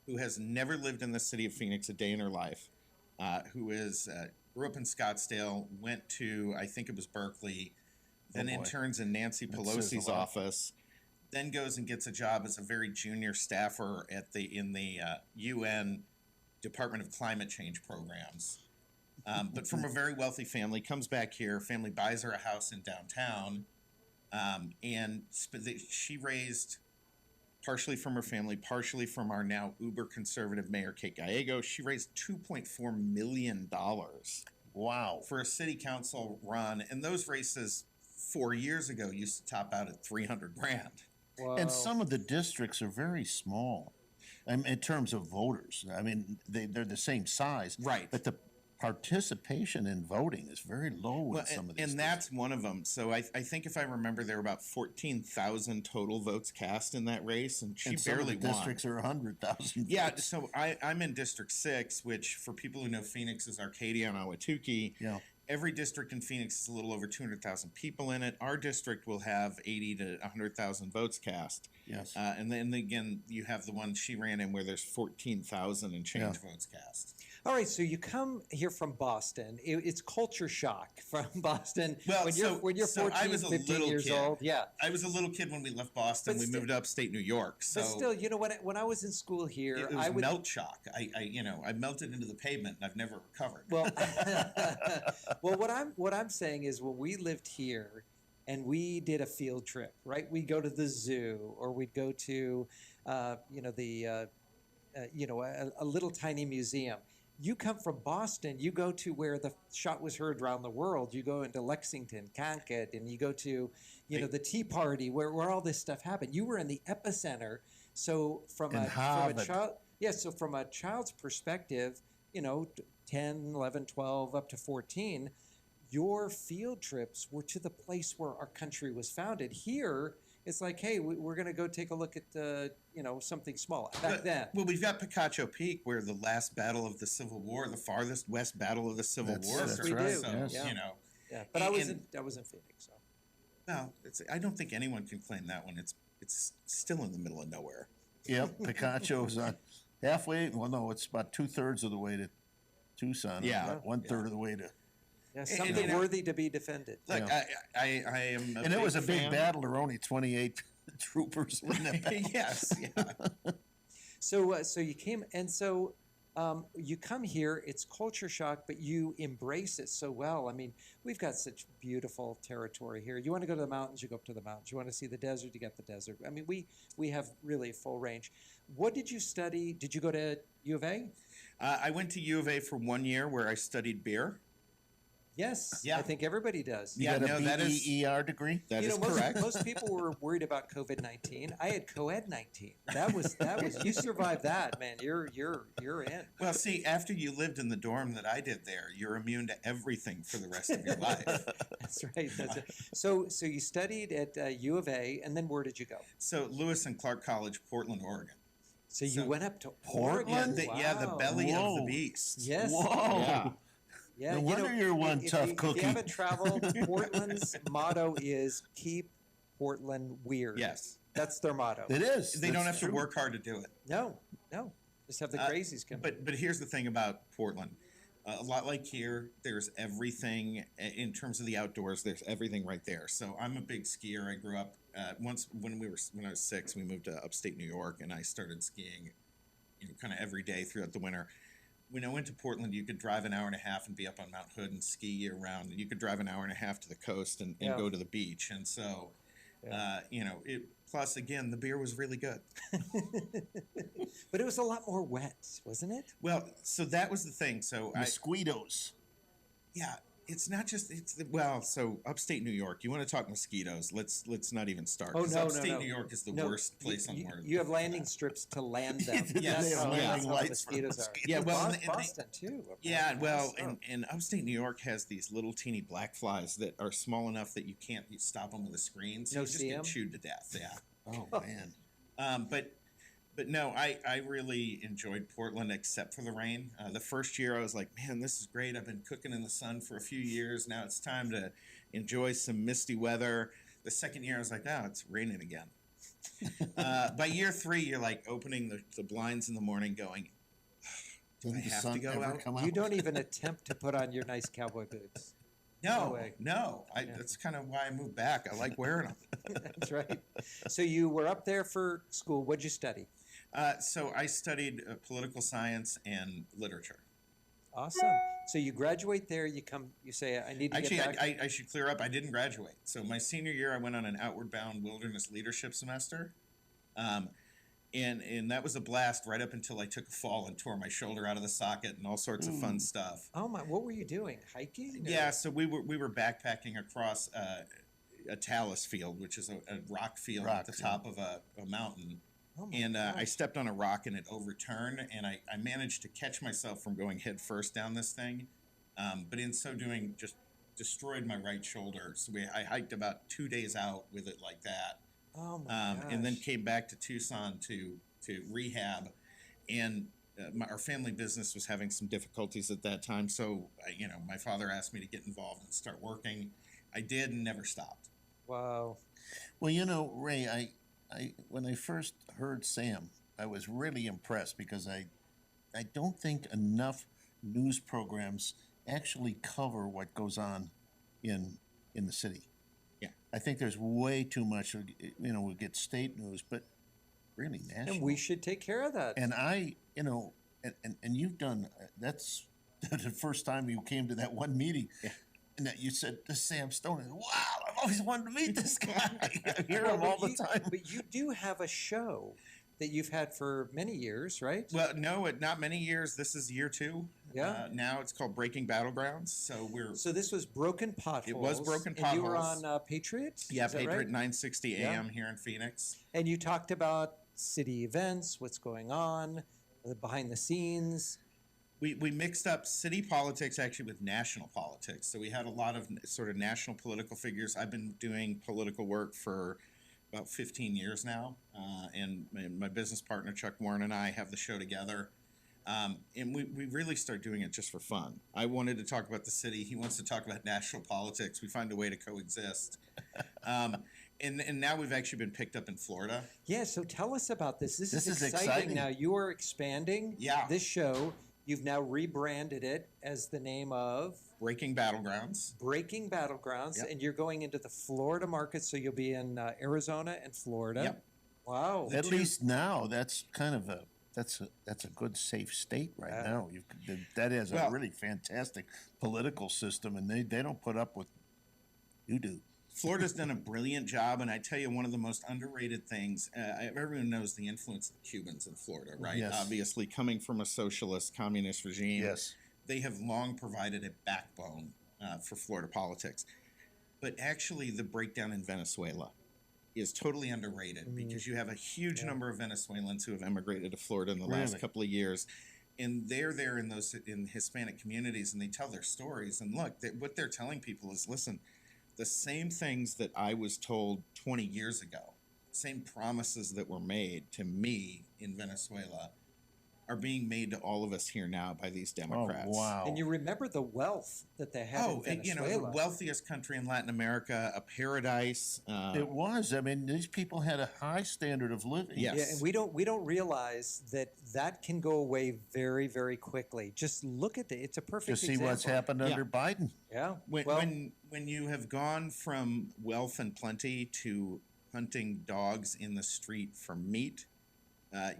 Speaker 5: who has never lived in the city of Phoenix a day in her life, who is grew up in Scottsdale, went to, I think it was Berkeley, then
Speaker 2: boy.
Speaker 5: interns in Nancy
Speaker 2: That says a
Speaker 5: Pelosi's
Speaker 2: lot.
Speaker 5: office, then goes and gets a job as a very junior staffer in the UN Department of Climate Change programs. But from a very wealthy family, comes back here. Family buys her a house in downtown, and she raised, partially from her family, partially from our now uber conservative Mayor Kate Gallego, she raised $2.4 million.
Speaker 2: Wow.
Speaker 5: For a city council run, and those races 4 years ago used to top out at 300 grand.
Speaker 3: Wow.
Speaker 2: And some of the districts are very small, in terms of voters. I mean, they're the same size,
Speaker 5: Right.
Speaker 2: But the participation in voting is very low in some of these.
Speaker 5: And that's one of them. So I think if I remember, there were about 14,000 total votes cast in that race, and she
Speaker 2: and some
Speaker 5: barely
Speaker 2: of the
Speaker 5: won.
Speaker 2: districts are 100,000.
Speaker 5: Yeah, so I'm in District 6, which for people who know Phoenix is Arcadia and Ahwatukee.
Speaker 2: Yeah.
Speaker 5: Every district in Phoenix is a little over 200,000 people in it. Our district will have 80 to 100,000 votes cast.
Speaker 2: Yes.
Speaker 5: And then again, you have the one she ran in where there's 14,000 and change votes cast.
Speaker 3: All right, so you come here from Boston. It's culture shock from Boston.
Speaker 5: Well,
Speaker 3: when you're 14,
Speaker 5: I was a
Speaker 3: 15
Speaker 5: little
Speaker 3: years
Speaker 5: kid.
Speaker 3: old. Yeah.
Speaker 5: I was a little kid when we left Boston.
Speaker 3: But
Speaker 5: We moved to upstate New York. So
Speaker 3: But still, you know, when I was in school here,
Speaker 5: it was
Speaker 3: I would
Speaker 5: melt shock. I melted into the pavement and I've never recovered.
Speaker 3: Well, well, what I'm saying is when we lived here and we did a field trip, right? We'd go to the zoo or we'd go to, a little tiny museum. You come from Boston, you go to where the shot was heard around the world. You go into Lexington, Concord, and you go to, the Tea Party where all this stuff happened. You were in the epicenter. So from a child, so from a child's perspective, 10, 11, 12, up to 14, your field trips were to the place where our country was founded. Here, it's like, hey, we're going to go take a look at, something small. Back then.
Speaker 5: Well, we've got Picacho Peak, where the last battle of the Civil War, the farthest west battle of the Civil War.
Speaker 2: That's
Speaker 5: occurred.
Speaker 2: right.
Speaker 5: So,
Speaker 2: Yes.
Speaker 3: Yeah, but I was in Phoenix, so.
Speaker 5: Well, I don't think anyone can claim that one. It's still in the middle of nowhere.
Speaker 2: Yep, Picacho's on halfway. Well, no, it's about 2/3 of the way to Tucson.
Speaker 5: Yeah.
Speaker 2: About 1/3 of the way to.
Speaker 3: Yeah, something worthy to be defended.
Speaker 5: Look,
Speaker 2: Yeah.
Speaker 5: I am.
Speaker 2: And it was a big
Speaker 5: fan.
Speaker 2: battle. There were only 28 troopers in that battle.
Speaker 5: Yes. Yeah.
Speaker 3: So you came, and so you come here. It's culture shock, but you embrace it so well. I mean, we've got such beautiful territory here. You want to go to the mountains, you go up to the mountains. You want to see the desert, you get the desert. I mean, we have really a full range. What did you study? Did you go to U of A?
Speaker 5: I went to U of A for 1 year where I studied beer.
Speaker 3: Yes,
Speaker 5: Yeah.
Speaker 3: I think everybody does.
Speaker 2: You
Speaker 5: Yeah,
Speaker 2: got a
Speaker 5: no, that is-
Speaker 2: BER degree?
Speaker 5: That is
Speaker 3: most,
Speaker 5: correct.
Speaker 3: Most people were worried about COVID-19. I had co-ed-19. That was you survived that, man. You're in.
Speaker 5: Well, see, after you lived in the dorm that I did there, you're immune to everything for the rest of your life.
Speaker 3: That's right. That's it. So you studied at U of A, and then where did you go?
Speaker 5: So Lewis and Clark College, Portland, Oregon.
Speaker 3: So you
Speaker 5: So-
Speaker 3: went up to
Speaker 2: Portland?
Speaker 3: Oregon?
Speaker 5: Yeah, the
Speaker 3: Wow.
Speaker 5: belly of
Speaker 2: Whoa.
Speaker 5: the beast.
Speaker 3: Yes.
Speaker 2: Whoa.
Speaker 5: Yeah.
Speaker 3: Yeah.
Speaker 2: No wonder you're one tough cookie.
Speaker 3: If you haven't traveled, Portland's motto is keep Portland weird.
Speaker 5: Yes.
Speaker 3: That's their motto.
Speaker 2: It is.
Speaker 5: They don't
Speaker 2: That's
Speaker 5: have to
Speaker 2: true.
Speaker 5: work hard to do it.
Speaker 3: No. Just have the crazies come.
Speaker 5: But here's the thing about Portland. A lot like here, there's everything in terms of the outdoors. There's everything right there. So I'm a big skier. I grew up once when I was 6. We moved to upstate New York, and I started skiing, kind of every day throughout the winter. When I went to Portland, you could drive an hour and a half and be up on Mount Hood and ski year round, and you could drive an hour and a half to the coast and
Speaker 3: Yeah.
Speaker 5: go to the beach. And so, plus again, the beer was really good.
Speaker 3: But it was a lot more wet, wasn't it?
Speaker 5: Well, so that was the thing. So
Speaker 2: Mosquitoes.
Speaker 5: it's not just so upstate New York. You want to talk mosquitoes? Let's not even start.
Speaker 3: Oh,
Speaker 5: 'cause
Speaker 3: no,
Speaker 5: upstate
Speaker 3: no.
Speaker 5: New York is the
Speaker 3: No,
Speaker 5: worst place on earth.
Speaker 3: You have landing strips to land them.
Speaker 5: Yes,
Speaker 3: That's how-
Speaker 5: yeah.
Speaker 3: that's how
Speaker 2: Lights for
Speaker 3: mosquitoes are.
Speaker 2: mosquitoes.
Speaker 5: Yeah, well,
Speaker 3: Bos-
Speaker 5: and they-
Speaker 3: Boston too.
Speaker 5: Yeah,
Speaker 3: apparently.
Speaker 5: well,
Speaker 3: Oh.
Speaker 5: and upstate New York has these little teeny black flies that are small enough that you can't stop them with a screen. So
Speaker 3: No
Speaker 5: you just
Speaker 3: see
Speaker 5: get
Speaker 3: 'em?
Speaker 5: chewed to death. Yeah.
Speaker 2: Oh, man.
Speaker 5: But no, I really enjoyed Portland except for the rain. The first year I was like, man, this is great. I've been cooking in the sun for a few years. Now it's time to enjoy some misty weather. The second year I was like, oh, it's raining again. By year 3, you're like opening the blinds in the morning going, do I
Speaker 2: Didn't the
Speaker 5: have
Speaker 2: sun
Speaker 5: to go
Speaker 2: ever
Speaker 5: out?
Speaker 2: come out?
Speaker 3: You don't even attempt to put on your nice cowboy boots.
Speaker 5: No,
Speaker 3: way.
Speaker 5: no. That's kind of why I moved back. I like wearing them.
Speaker 3: That's right. So you were up there for school. What'd you study?
Speaker 5: So I studied political science and literature.
Speaker 3: Awesome. So you graduate there. You say, I need to
Speaker 5: Actually,
Speaker 3: get back.
Speaker 5: I should clear up. I didn't graduate. So my senior year, I went on an outward bound wilderness leadership semester. And that was a blast right up until I took a fall and tore my shoulder out of the socket and all sorts of fun stuff.
Speaker 3: Oh my! What were you doing? Hiking?
Speaker 5: Yeah, so we were backpacking across a talus field, which is a rock field at the top of a mountain.
Speaker 3: Oh my
Speaker 5: And I
Speaker 3: gosh.
Speaker 5: stepped on a rock and it overturned, and I managed to catch myself from going head first down this thing. But in so doing, just destroyed my right shoulder. So I hiked about 2 days out with it like that.
Speaker 3: Oh my gosh.
Speaker 5: And then came back to Tucson to rehab, and our family business was having some difficulties at that time. So, my father asked me to get involved and start working. I did and never stopped.
Speaker 3: Wow.
Speaker 2: Well, Ray, I when I first heard Sam, I was really impressed because I don't think enough news programs actually cover what goes on in the city.
Speaker 5: Yeah.
Speaker 2: I think there's way too much. We get state news, but really national.
Speaker 3: And we should take care of that.
Speaker 2: And and you've done. That's the first time you came to that one meeting.
Speaker 5: Yeah.
Speaker 2: And that you said to Sam Stone, "Wow, I've always wanted to meet this guy. I hear
Speaker 3: Well,
Speaker 2: him all the time."
Speaker 3: But you do have a show that you've had for many years, right?
Speaker 5: Well, no, not many years. This is year 2.
Speaker 3: Yeah.
Speaker 5: Now it's called Breaking Battlegrounds. So
Speaker 3: So this was Broken Potholes.
Speaker 5: It was Broken
Speaker 3: And you were
Speaker 5: Potholes.
Speaker 3: on Patriot?
Speaker 5: yeah,
Speaker 3: Is that
Speaker 5: Patriot
Speaker 3: right?
Speaker 5: 960
Speaker 3: Yeah.
Speaker 5: AM here in Phoenix.
Speaker 3: And you talked about city events, what's going on, behind the scenes.
Speaker 5: We mixed up city politics actually with national politics. So we had a lot of sort of national political figures. I've been doing political work for about 15 years now. And my business partner, Chuck Warren, and I have the show together. And we really start doing it just for fun. I wanted to talk about the city. He wants to talk about national politics. We find a way to coexist. And now we've actually been picked up in Florida.
Speaker 3: Yeah, so tell us about this. This
Speaker 2: This
Speaker 3: is
Speaker 2: is
Speaker 3: exciting.
Speaker 2: exciting.
Speaker 3: Now you are expanding
Speaker 5: Yeah.
Speaker 3: this show. You've now rebranded it as the name of
Speaker 5: Breaking Battlegrounds.
Speaker 3: Breaking Battlegrounds,
Speaker 5: Yep.
Speaker 3: and you're going into the Florida market, so you'll be in Arizona and Florida.
Speaker 5: Yep.
Speaker 3: Wow.
Speaker 2: At least now, that's kind of that's a good safe state right
Speaker 3: Yeah.
Speaker 2: now. That is
Speaker 5: Well-
Speaker 2: a really fantastic political system, and they don't put up with you do.
Speaker 5: Florida's done a brilliant job, and I tell you, one of the most underrated things. Everyone knows the influence of the Cubans in Florida, right?
Speaker 2: Yes.
Speaker 5: Obviously, coming from a socialist, communist regime,
Speaker 2: Yes.
Speaker 5: they have long provided a backbone for Florida politics. But actually, the breakdown in Venezuela is totally underrated because you have a huge number of Venezuelans who have emigrated to Florida in the last
Speaker 2: Really?
Speaker 5: couple of years. And they're there in Hispanic communities, and they tell their stories. And look, what they're telling people is, listen, the same things that I was told 20 years ago, same promises that were made to me in Venezuela are being made to all of us here now by these Democrats.
Speaker 2: Oh, wow.
Speaker 3: And you remember the wealth that they had in
Speaker 5: and,
Speaker 3: Venezuela.
Speaker 5: the wealthiest country in Latin America, a paradise.
Speaker 2: It was. I mean, these people had a high standard of living.
Speaker 5: Yes.
Speaker 3: Yeah, and we don't realize that can go away very, very quickly. Just look at it's a perfect
Speaker 2: To see
Speaker 3: example.
Speaker 2: what's happened under Biden.
Speaker 3: Yeah.
Speaker 5: When you have gone from wealth and plenty to hunting dogs in the street for meat,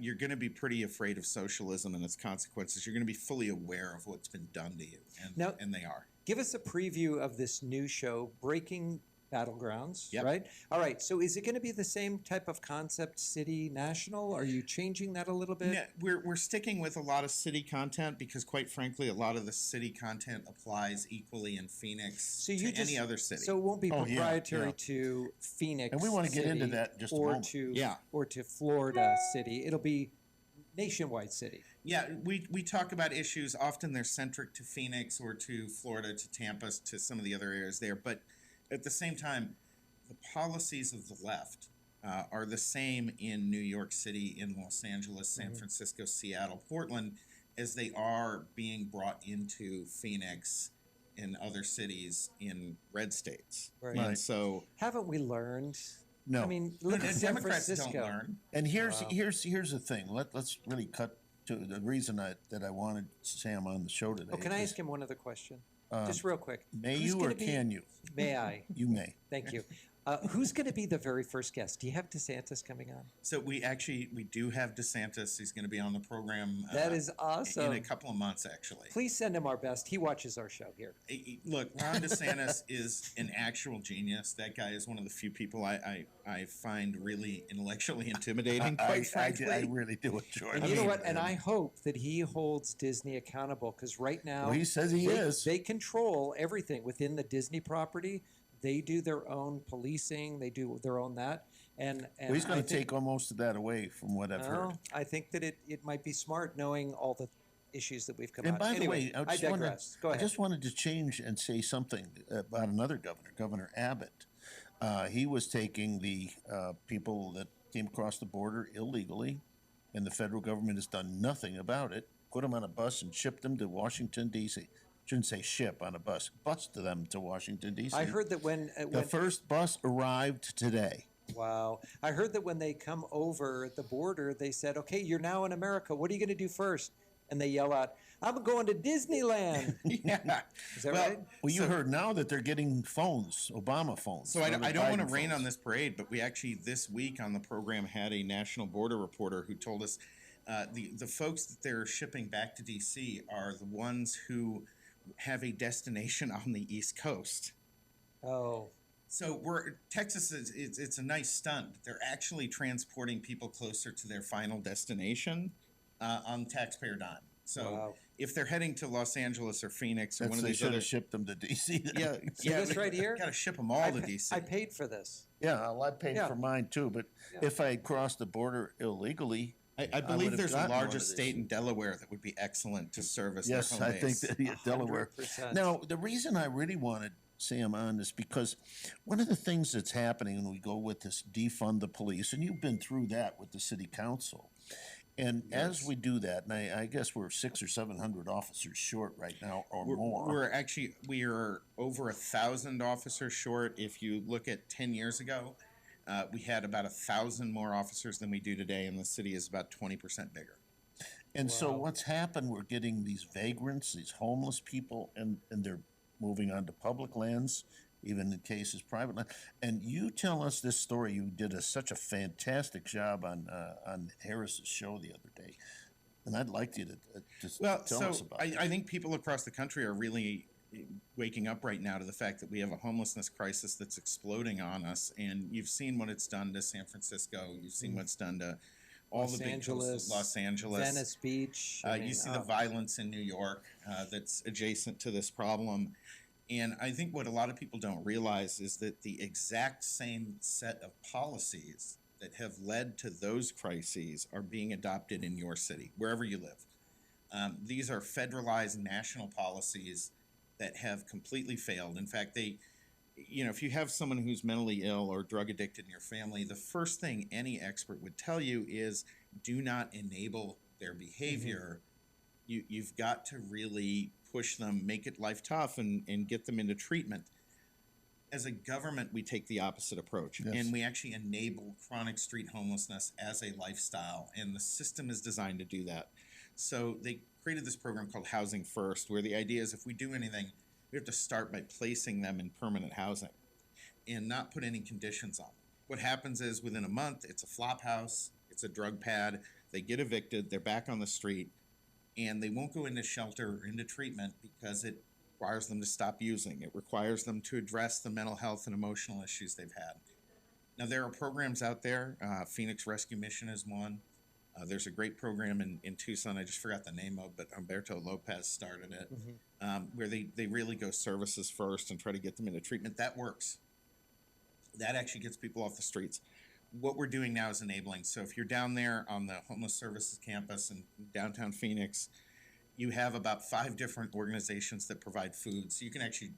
Speaker 5: you're going to be pretty afraid of socialism and its consequences. You're going to be fully aware of what's been done to you, and they are.
Speaker 3: Give us a preview of this new show, Breaking Battlegrounds,
Speaker 5: Yep.
Speaker 3: right? All right. So is it going to be the same type of concept, city, national? Are you changing that a little bit?
Speaker 5: No, we're sticking with a lot of city content because, quite frankly, a lot of the city content applies equally in Phoenix
Speaker 3: So
Speaker 5: to any other city.
Speaker 3: So it won't be
Speaker 2: Oh, yeah,
Speaker 3: proprietary
Speaker 2: yeah.
Speaker 3: to Phoenix,
Speaker 2: And we want to get into
Speaker 3: City
Speaker 2: that in just a
Speaker 3: or
Speaker 2: moment.
Speaker 3: to
Speaker 5: Yeah.
Speaker 3: or to Florida City. It'll be nationwide city.
Speaker 5: Yeah, we talk about issues. Often they're centric to Phoenix or to Florida, to Tampa, to some of the other areas there. But at the same time, the policies of the left are the same in New York City, in Los Angeles, San Francisco, Seattle, Portland, as they are being brought into Phoenix and other cities in red states.
Speaker 3: Right.
Speaker 5: And so
Speaker 3: Haven't we learned?
Speaker 2: No.
Speaker 3: I mean, look at
Speaker 5: and
Speaker 3: San
Speaker 5: Democrats
Speaker 3: Francisco.
Speaker 5: don't learn.
Speaker 2: And here's the thing. Let's really cut to the reason that I wanted Sam on the show today.
Speaker 3: Oh, can I
Speaker 2: is,
Speaker 3: ask him one other question? Just real quick.
Speaker 2: May
Speaker 3: Who's
Speaker 2: you or
Speaker 3: gonna be-
Speaker 2: can you?
Speaker 3: May I?
Speaker 2: You may.
Speaker 3: Thank you. Who's going to be the very first guest? Do you have DeSantis coming on?
Speaker 5: So we do have DeSantis. He's going to be on the program.
Speaker 3: That is awesome.
Speaker 5: In a couple of months, actually.
Speaker 3: Please send him our best. He watches our show here.
Speaker 5: Look, Ron DeSantis is an actual genius. That guy is one of the few people I find really intellectually intimidating, quite frankly.
Speaker 2: I really do enjoy
Speaker 3: And
Speaker 2: it.
Speaker 3: you know what? And I hope that he holds Disney accountable, because right now
Speaker 2: Well, he says he is.
Speaker 3: They control everything within the Disney property. They do their own policing. They do their own that. And
Speaker 2: Well, he's going
Speaker 3: I
Speaker 2: to
Speaker 3: think-
Speaker 2: take almost of that away from what I've heard.
Speaker 3: I think that it might be smart, knowing all the issues that we've come
Speaker 2: And
Speaker 3: out.
Speaker 2: by the
Speaker 3: Anyway,
Speaker 2: way, I
Speaker 3: digress. Go ahead.
Speaker 2: just wanted to change and say something about another governor, Governor Abbott. He was taking the people that came across the border illegally, and the federal government has done nothing about it. Put them on a bus and shipped them to Washington, D.C. Shouldn't say ship on a bus. Bus to them to Washington, D.C.
Speaker 3: I heard that when
Speaker 2: the first bus arrived today.
Speaker 3: wow, I heard that when they come over the border, they said, "Okay, you're now in America. What are you going to do first?" And they yell out, "I'm going to Disneyland."
Speaker 5: Yeah.
Speaker 3: Is that right?
Speaker 2: Well, you heard now that they're getting phones, Obama phones.
Speaker 5: So I don't want to
Speaker 2: Biden
Speaker 5: rain
Speaker 2: phones.
Speaker 5: on this parade, but we actually this week on the program had a national border reporter who told us the folks that they're shipping back to D.C. are the ones who have a destination on the East Coast.
Speaker 3: Oh,
Speaker 5: So Texas is it's a nice stunt. But they're actually transporting people closer to their final destination on taxpayer dime. So
Speaker 3: Wow.
Speaker 5: if they're heading to Los Angeles or Phoenix or
Speaker 2: That's,
Speaker 5: one of
Speaker 2: they
Speaker 5: these
Speaker 2: should
Speaker 5: other,
Speaker 2: have shipped them to D.C.
Speaker 5: yeah,
Speaker 3: See this right here?
Speaker 5: got to ship them all to DC.
Speaker 3: I paid for this.
Speaker 2: Yeah, well, I paid
Speaker 3: Yeah.
Speaker 2: for mine too, but if I had crossed the border illegally,
Speaker 5: I believe
Speaker 2: would've
Speaker 5: there's a
Speaker 2: gotten one
Speaker 5: larger
Speaker 2: of these.
Speaker 5: state in Delaware that would be excellent to service.
Speaker 2: yes,
Speaker 5: their home
Speaker 2: I think
Speaker 5: base.
Speaker 2: that yeah, Delaware.
Speaker 3: 100%.
Speaker 2: Now, the reason I really wanted Sam on is because one of the things that's happening when we go with this defund the police, and you've been through that with the city council, and as we do that, and I guess we're 600 or 700 officers short right now, or more.
Speaker 5: We are over 1,000 officers short. If you look at 10 years ago, we had about 1,000 more officers than we do today, and the city is about 20% bigger.
Speaker 2: And so what's happened, we're getting these vagrants, these homeless people, and they're moving on to public lands, even in cases private land. And you tell us this story. You did such a fantastic job on Harris's show the other day. And I'd like you to just tell us about it.
Speaker 5: I think people across the country are really waking up right now to the fact that we have a homelessness crisis that's exploding on us. And you've seen what it's done to San Francisco. You've seen what's done to all
Speaker 3: Los
Speaker 5: the big
Speaker 3: Angeles,
Speaker 5: coasts, Los Angeles,
Speaker 3: Venice Beach.
Speaker 5: you see the violence in New York that's adjacent to this problem. And I think what a lot of people don't realize is that the exact same set of policies that have led to those crises are being adopted in your city, wherever you live. These are federalized national policies that have completely failed. In fact, if you have someone who's mentally ill or drug addicted in your family, the first thing any expert would tell you is do not enable their behavior. You've got to really push them, make it life tough, and get them into treatment. As a government, we take the opposite approach, and we actually enable chronic street homelessness as a lifestyle, and the system is designed to do that. So they created this program called Housing First, where the idea is if we do anything, we have to start by placing them in permanent housing and not put any conditions on them. What happens is within a month, it's a flop house, it's a drug pad, they get evicted, they're back on the street, and they won't go into shelter or into treatment because it requires them to stop using. It requires them to address the mental health and emotional issues they've had. Now, there are programs out there. Phoenix Rescue Mission is one. There's a great program in Tucson, I just forgot the name of, but Humberto Lopez started it, where they really go services first and try to get them into treatment. That works. That actually gets people off the streets. What we're doing now is enabling. So if you're down there on the Homeless Services campus in downtown Phoenix, you have about 5 different organizations that provide food. So you can actually,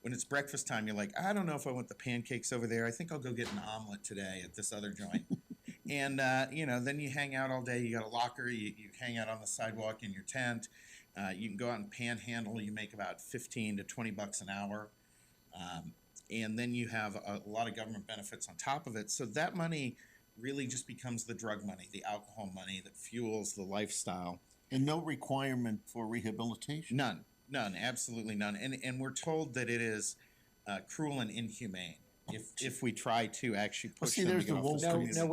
Speaker 5: when it's breakfast time, you're like, I don't know if I want the pancakes over there. I think I'll go get an omelet today at this other joint. And, then you hang out all day. You got a locker. You hang out on the sidewalk in your tent. You can go out and panhandle. You make about $15 to $20 an hour. And then you have a lot of government benefits on top of it. So that money really just becomes the drug money, the alcohol money that fuels the lifestyle.
Speaker 2: And no requirement for rehabilitation.
Speaker 5: None, absolutely none. And we're told that it is cruel and inhumane. if we try to actually push
Speaker 2: see,
Speaker 5: them
Speaker 2: there's
Speaker 5: to
Speaker 2: the
Speaker 5: get off
Speaker 2: woke
Speaker 5: the
Speaker 3: No,
Speaker 5: streets.
Speaker 3: no.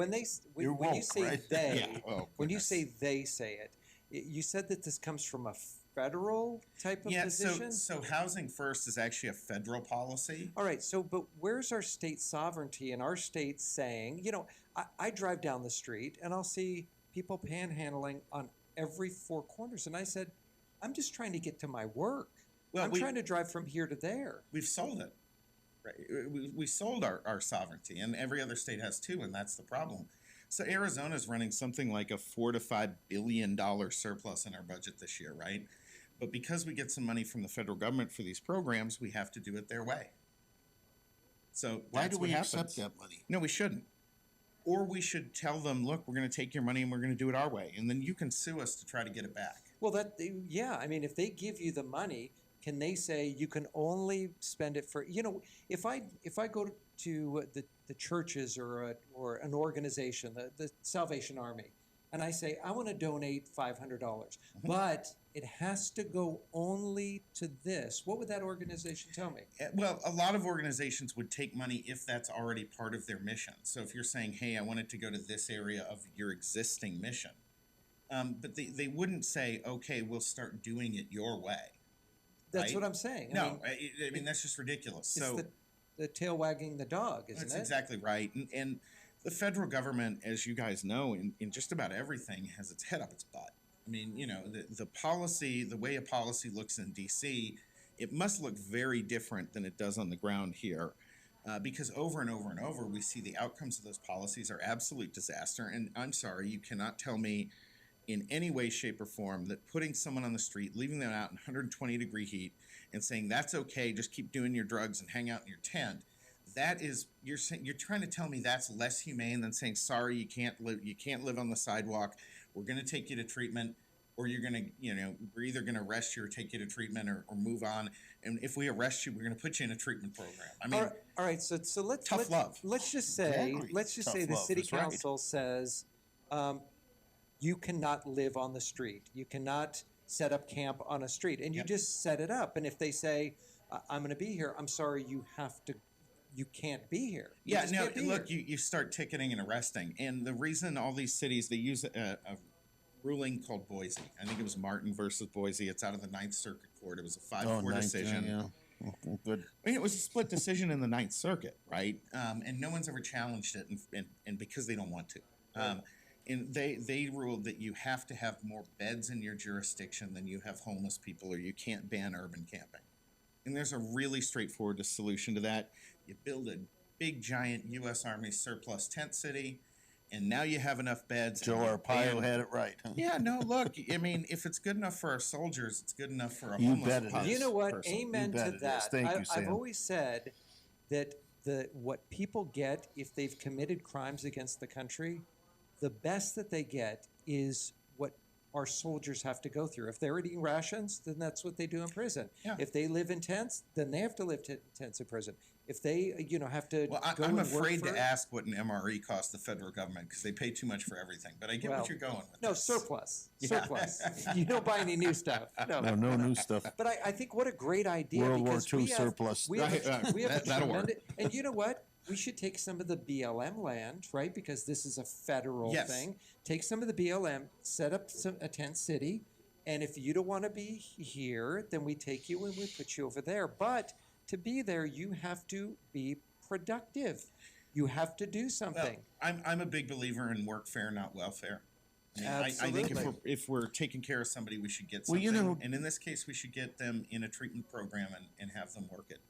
Speaker 2: You're
Speaker 3: When you
Speaker 2: woke,
Speaker 3: say
Speaker 2: right?
Speaker 3: they,
Speaker 5: Yeah. Oh,
Speaker 3: when you
Speaker 5: goodness.
Speaker 3: say they say it, you said that this comes from a federal type of
Speaker 5: Yeah,
Speaker 3: position.
Speaker 5: so Housing First is actually a federal policy.
Speaker 3: All right. So, but where's our state sovereignty and our state saying, I drive down the street and I'll see people panhandling on every four corners, and I said, I'm just trying to get to my work.
Speaker 5: Well,
Speaker 3: I'm trying to drive from here to there.
Speaker 5: We've sold it. Right? We sold our sovereignty, and every other state has too, and that's the problem. So Arizona's running something like a $4 to $5 billion surplus in our budget this year, right? But because we get some money from the federal government for these programs, we have to do it their way. So
Speaker 2: Why
Speaker 5: that's
Speaker 2: do
Speaker 5: what
Speaker 2: we
Speaker 5: happens.
Speaker 2: accept that money?
Speaker 5: No, we shouldn't. Or we should tell them, look, we're going to take your money and we're going to do it our way, and then you can sue us to try to get it back.
Speaker 3: Well, yeah. I mean, if they give you the money, can they say you can only spend it for, if I go to the churches or an organization, the Salvation Army, and I say I want to donate $500, but it has to go only to this, what would that organization tell me?
Speaker 5: Well, a lot of organizations would take money if that's already part of their mission. So if you're saying, hey, I want it to go to this area of your existing mission, but they wouldn't say, okay, we'll start doing it your way.
Speaker 3: That's
Speaker 5: right?
Speaker 3: what I'm saying.
Speaker 5: No, I mean, that's just ridiculous.
Speaker 3: It's
Speaker 5: So
Speaker 3: the tail wagging the dog, isn't
Speaker 5: that's
Speaker 3: it?
Speaker 5: exactly right. And the federal government, as you guys know, in just about everything, has its head up its butt. I mean, the policy, the way a policy looks in D.C., it must look very different than it does on the ground here. Because over and over and over, we see the outcomes of those policies are absolute disaster. And I'm sorry, you cannot tell me in any way, shape, or form that putting someone on the street, leaving them out in 120-degree heat, and saying that's okay, just keep doing your drugs and hang out in your tent. That is, you're trying to tell me that's less humane than saying, sorry, you can't live on the sidewalk. We're going to take you to treatment, or you're going to, we're either going to arrest you or take you to treatment or move on. And if we arrest you, we're going to put you in a treatment program. I mean,
Speaker 3: all right. So let's
Speaker 5: love.
Speaker 3: Let's just say
Speaker 2: Exactly.
Speaker 3: the
Speaker 2: Tough
Speaker 3: city
Speaker 2: love is right.
Speaker 3: council says you cannot live on the street. You cannot set up camp on a street, and you just set it up. And if they say I'm going to be here, I'm sorry, you can't be here.
Speaker 5: Yeah, no, look, you start ticketing and arresting. And the reason all these cities, they use a ruling called Boise. I think it was Martin versus Boise. It's out of the Ninth Circuit Court. It was a 5-4 decision.
Speaker 2: Yeah. Good.
Speaker 5: I mean, it was a split decision in the Ninth Circuit, right? And no one's ever challenged it, and because they don't want to. And they ruled that you have to have more beds in your jurisdiction than you have homeless people, or you can't ban urban camping. And there's a really straightforward solution to that. You build a big, giant U.S. Army surplus tent city, and now you have enough beds.
Speaker 2: Joe Arpaio had it right. Huh?
Speaker 5: Yeah, no, look, I mean, if it's good enough for our soldiers, it's good enough for a
Speaker 2: You
Speaker 5: homeless
Speaker 2: bet it
Speaker 5: person.
Speaker 2: is.
Speaker 3: You know what?
Speaker 5: person.
Speaker 3: Amen
Speaker 2: You bet
Speaker 3: to
Speaker 2: it is.
Speaker 3: that.
Speaker 2: Thank you,
Speaker 3: I've
Speaker 2: Sam.
Speaker 3: always said that what people get if they've committed crimes against the country, the best that they get is what our soldiers have to go through. If they're eating rations, then that's what they do in prison.
Speaker 5: Yeah.
Speaker 3: If they live in tents, then they have to live in tents in prison. If they, have to
Speaker 5: Well,
Speaker 3: go
Speaker 5: I'm
Speaker 3: and
Speaker 5: afraid
Speaker 3: work
Speaker 5: to ask what an MRE costs the federal government because they pay too much for everything. But I get what you're going with.
Speaker 3: No,
Speaker 5: this.
Speaker 3: surplus.
Speaker 5: Yeah.
Speaker 3: Surplus. You don't buy any new stuff. No.
Speaker 2: No new stuff.
Speaker 3: But I think what a great idea.
Speaker 2: World War
Speaker 3: because
Speaker 2: II
Speaker 3: we have,
Speaker 2: surplus.
Speaker 3: We have, we have a
Speaker 5: That'll work.
Speaker 3: tremendous, and you know what? We should take some of the BLM land, right? Because this is a federal
Speaker 5: Yes.
Speaker 3: thing. Take some of the BLM, set up a tent city, and if you don't want to be here, then we take you and we put you over there. But to be there, you have to be productive. You have to do something.
Speaker 5: Well, I'm a big believer in workfare, not welfare. I mean, I think
Speaker 3: Absolutely.
Speaker 5: if we're taking care of somebody, we should get
Speaker 2: Well,
Speaker 5: something. And in this case, we should get them in a treatment program and have them work it.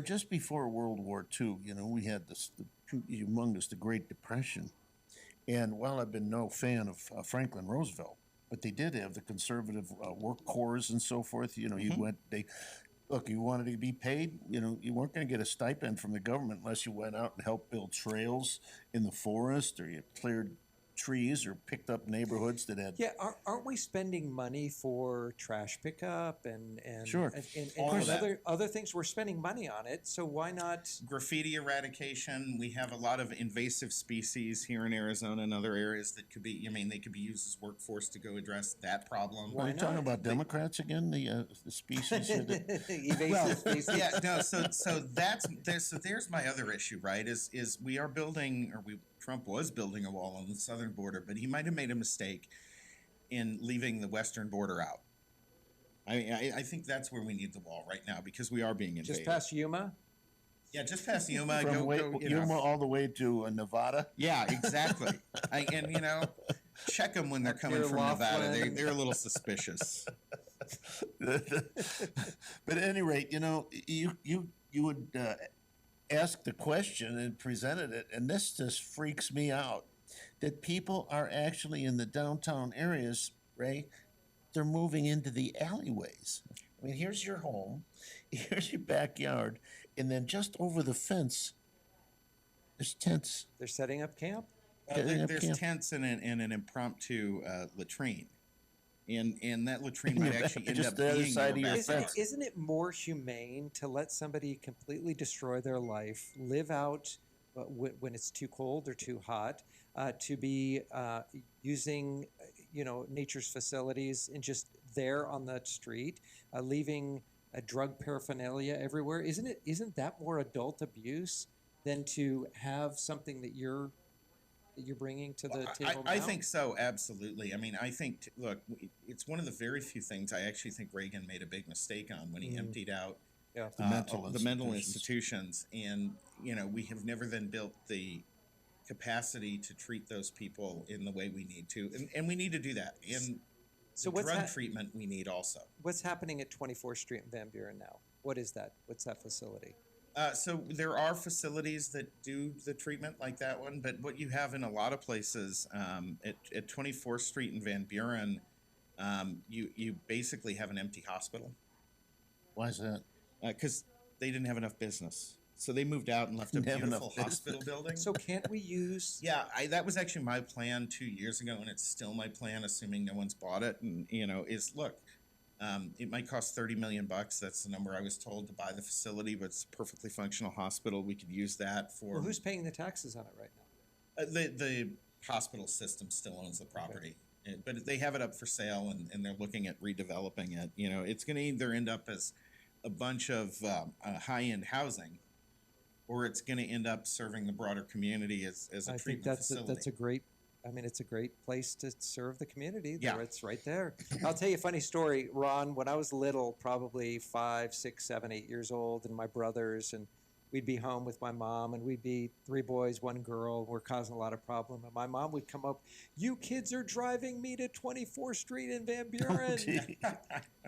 Speaker 2: Just before World War II, we had the humongous, the Great Depression. And while I've been no fan of Franklin Roosevelt, but they did have the conservative work corps and so forth. You wanted to be paid. You weren't going to get a stipend from the government unless you went out and helped build trails in the forest or you cleared trees or picked up neighborhoods that had.
Speaker 3: Yeah, aren't we spending money for trash pickup and
Speaker 2: Sure.
Speaker 3: and
Speaker 5: All of that.
Speaker 3: other things? We're spending money on it, so why not?
Speaker 5: Graffiti eradication. We have a lot of invasive species here in Arizona and other areas that could be. I mean, they could be used as workforce to go address that problem.
Speaker 2: Are you talking
Speaker 3: not?
Speaker 2: about Democrats again? The species here that,
Speaker 3: Evasive species.
Speaker 5: Yeah, no. So there's my other issue, right? Is we are building, or Trump was building a wall on the southern border, but he might have made a mistake in leaving the western border out. I think that's where we need the wall right now because we are being invaded.
Speaker 3: Just past Yuma.
Speaker 5: Yeah, just past Yuma.
Speaker 2: from Yuma all the way to Nevada.
Speaker 5: Yeah, exactly. And check them when they're coming
Speaker 3: near
Speaker 5: from Nevada.
Speaker 3: Laughlin.
Speaker 5: They're a little suspicious.
Speaker 2: But at any rate, you would ask the question and presented it, and this just freaks me out that people are actually in the downtown areas, Ray. They're moving into the alleyways. I mean, here's your home, here's your backyard, and then just over the fence, there's tents.
Speaker 3: They're setting up camp.
Speaker 5: There's tents and an impromptu latrine. And that latrine might actually end
Speaker 2: Just
Speaker 5: up
Speaker 2: the other
Speaker 5: being
Speaker 2: side of
Speaker 5: your
Speaker 2: your
Speaker 5: backyard.
Speaker 2: fence.
Speaker 3: Isn't it more humane to let somebody completely destroy their life, live out when it's too cold or too hot, to be using nature's facilities and just there on the street, leaving a drug paraphernalia everywhere? Isn't that more adult abuse than to have something that you're bringing to the table
Speaker 5: I
Speaker 3: now?
Speaker 5: think so, absolutely. I mean, I think, look, it's one of the very few things I actually think Reagan made a big mistake on when he emptied out
Speaker 3: Yeah.
Speaker 2: The mental
Speaker 5: the mental institutions. And, we have never then built the capacity to treat those people in the way we need to. And we need to do that. And
Speaker 3: So
Speaker 5: the drug treatment we need also.
Speaker 3: What's happening at 24th Street in Van Buren now? What is that? What's that facility?
Speaker 5: So there are facilities that do the treatment like that one, but what you have in a lot of places at 24th Street in Van Buren, you basically have an empty hospital.
Speaker 2: Why is that?
Speaker 5: Because they didn't have enough business, so they moved out and left a
Speaker 2: Didn't have
Speaker 5: beautiful
Speaker 2: enough
Speaker 5: hospital building.
Speaker 3: So can't we use?
Speaker 5: Yeah, that was actually my plan 2 years ago, and it's still my plan, assuming no one's bought it. And is look. It might cost $30 million. That's the number I was told to buy the facility, but it's a perfectly functional hospital. We could use that for.
Speaker 3: Well, who's paying the taxes on it right now?
Speaker 5: The hospital system still owns the property, but they have it up for sale, and they're looking at redeveloping it. It's going to either end up as a bunch of high-end housing, or it's going to end up serving the broader community as a
Speaker 3: I think
Speaker 5: treatment facility.
Speaker 3: that's a great. I mean, it's a great place to serve the community.
Speaker 5: Yeah.
Speaker 3: It's right there. I'll tell you a funny story, Ron. When I was little, probably 5, 6, 7, 8 years old, and my brothers, and we'd be home with my mom, and we'd be 3 boys, 1 girl. We're causing a lot of problem. And my mom would come up, "You kids are driving me to 24th Street in Van Buren."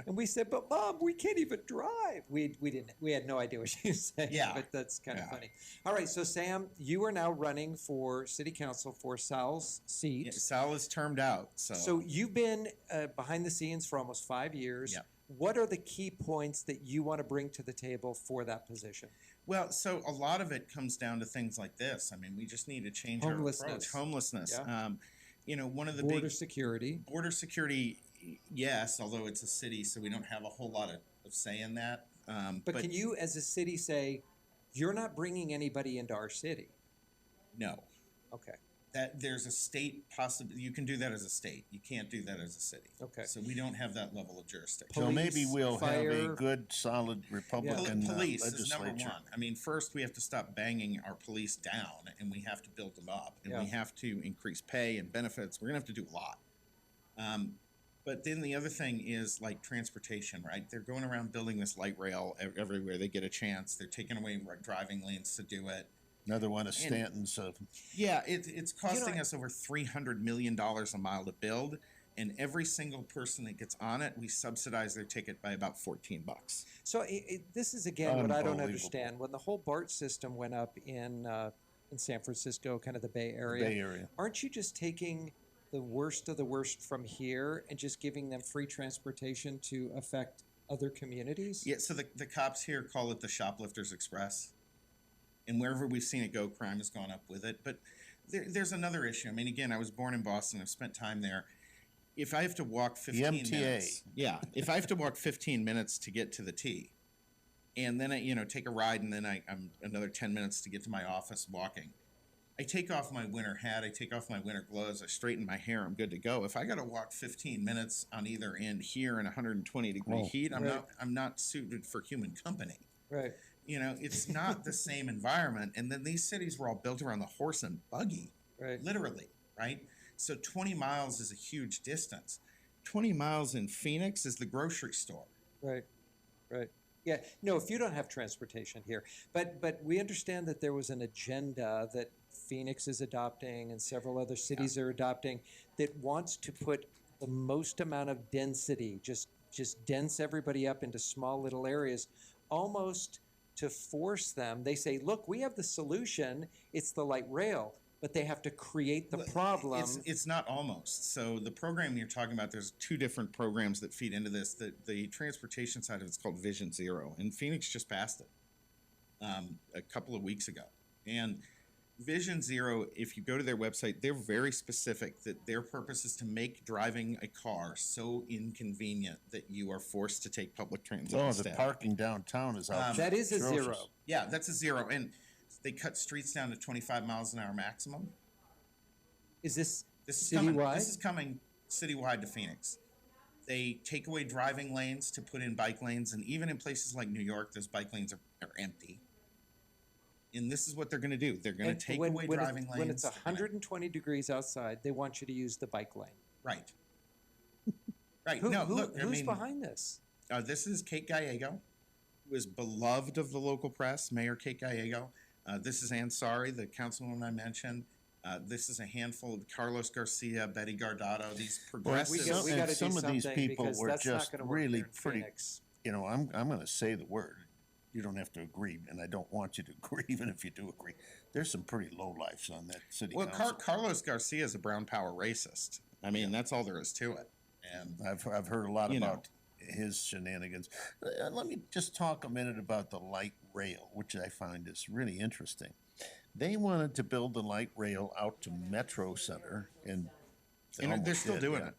Speaker 3: And we said, "But Mom, we can't even drive." We had no idea what she was saying.
Speaker 5: Yeah.
Speaker 3: But that's kind of funny. All right, so Sam, you are now running for city council for Sal's seat.
Speaker 5: Yeah, Sal is termed out,
Speaker 3: So you've been behind the scenes for almost 5 years.
Speaker 5: Yeah.
Speaker 3: What are the key points that you want to bring to the table for that position?
Speaker 5: Well, so a lot of it comes down to things like this. I mean, we just need to change our approach. Homelessness.
Speaker 3: Yeah.
Speaker 5: One of the
Speaker 3: Border security.
Speaker 5: border security, yes, although it's a city, so we don't have a whole lot of say in that.
Speaker 3: But can you, as a city, say, you're not bringing anybody into our city?
Speaker 5: No.
Speaker 3: Okay.
Speaker 5: That there's a state possible. You can do that as a state. You can't do that as a city.
Speaker 3: Okay.
Speaker 5: So we don't have that level of jurisdiction.
Speaker 2: So maybe
Speaker 3: Police,
Speaker 2: we'll have
Speaker 3: fire.
Speaker 2: a good, solid Republican
Speaker 5: Police is number
Speaker 2: legislature.
Speaker 5: one. I mean, first we have to stop banging our police down, and we have to build them up, and we have to increase pay and benefits. We're gonna have to do a lot. But then the other thing is like transportation, right? They're going around building this light rail everywhere they get a chance. They're taking away driving lanes to do it.
Speaker 2: Another one of Stanton's.
Speaker 5: Yeah, it's costing us over $300 million a mile to build, and every single person that gets on it, we subsidize their ticket by about $14.
Speaker 3: So this is, again, what I don't
Speaker 2: Unbelievable.
Speaker 3: understand. When the whole BART system went up in San Francisco, kind of the Bay Area, aren't you just taking the worst of the worst from here and just giving them free transportation to affect other communities?
Speaker 5: Yeah, so the cops here call it the Shoplifters Express. And wherever we've seen it go, crime has gone up with it. But There's another issue. I mean, again, I was born in Boston. I've spent time there. If I have to walk 15
Speaker 2: MTA.
Speaker 5: minutes, if I have to walk 15 minutes to get to the T, and then I, take a ride, and then I'm another 10 minutes to get to my office walking. I take off my winter hat, I take off my winter gloves, I straighten my hair, I'm good to go. If I got to walk 15 minutes on either end here in 120-degree heat, I'm not suited for human company.
Speaker 3: Right.
Speaker 5: It's not the same environment. And then these cities were all built around the horse and buggy,
Speaker 3: Right.
Speaker 5: literally, right? So 20 miles is a huge distance. 20 miles in Phoenix is the grocery store.
Speaker 3: Right. Right. Yeah. No, if you don't have transportation here, but we understand that there was an agenda that Phoenix is adopting and several other cities are adopting that wants to put the most amount of density, just dense everybody up into small little areas, almost to force them. They say, look, we have the solution. It's the light rail, but they have to create the problem.
Speaker 5: It's not almost. So the program you're talking about, there's two different programs that feed into this. The transportation side of it's called Vision Zero, and Phoenix just passed it a couple of weeks ago. And Vision Zero, if you go to their website, they're very specific that their purpose is to make driving a car so inconvenient that you are forced to take public transit instead.
Speaker 2: The parking downtown is out.
Speaker 3: That is a zero.
Speaker 5: Yeah, that's a zero. And they cut streets down to 25 miles an hour maximum.
Speaker 3: Is this
Speaker 5: citywide?
Speaker 3: citywide?
Speaker 5: This is coming citywide to Phoenix. They take away driving lanes to put in bike lanes, and even in places like New York, those bike lanes are empty. And this is what they're going to do. They're going to take away driving lanes.
Speaker 3: When it's 120 degrees outside, they want you to use the bike lane.
Speaker 5: Right. Right.
Speaker 3: Who's behind this?
Speaker 5: This is Kate Gallego, who is beloved of the local press, Mayor Kate Gallego. This is Ansari, the councilwoman I mentioned. This is a handful of Carlos Garcia, Betty Gardado, these progressives.
Speaker 3: We got to do
Speaker 2: some of these
Speaker 3: something
Speaker 2: people
Speaker 3: because
Speaker 2: were
Speaker 3: that's
Speaker 2: just
Speaker 3: not gonna work
Speaker 2: really
Speaker 3: here in
Speaker 2: pretty.
Speaker 3: Phoenix.
Speaker 2: I'm going to say the word. You don't have to agree, and I don't want you to agree, even if you do agree. There's some pretty low lifes on that city council.
Speaker 5: Carlos Garcia is a brown power racist. I mean, that's all there is to it. And
Speaker 2: I've heard a lot about his shenanigans. Let me just talk a minute about the light rail, which I find is really interesting. They wanted to build the light rail out to Metro Center, and
Speaker 5: they're still doing it.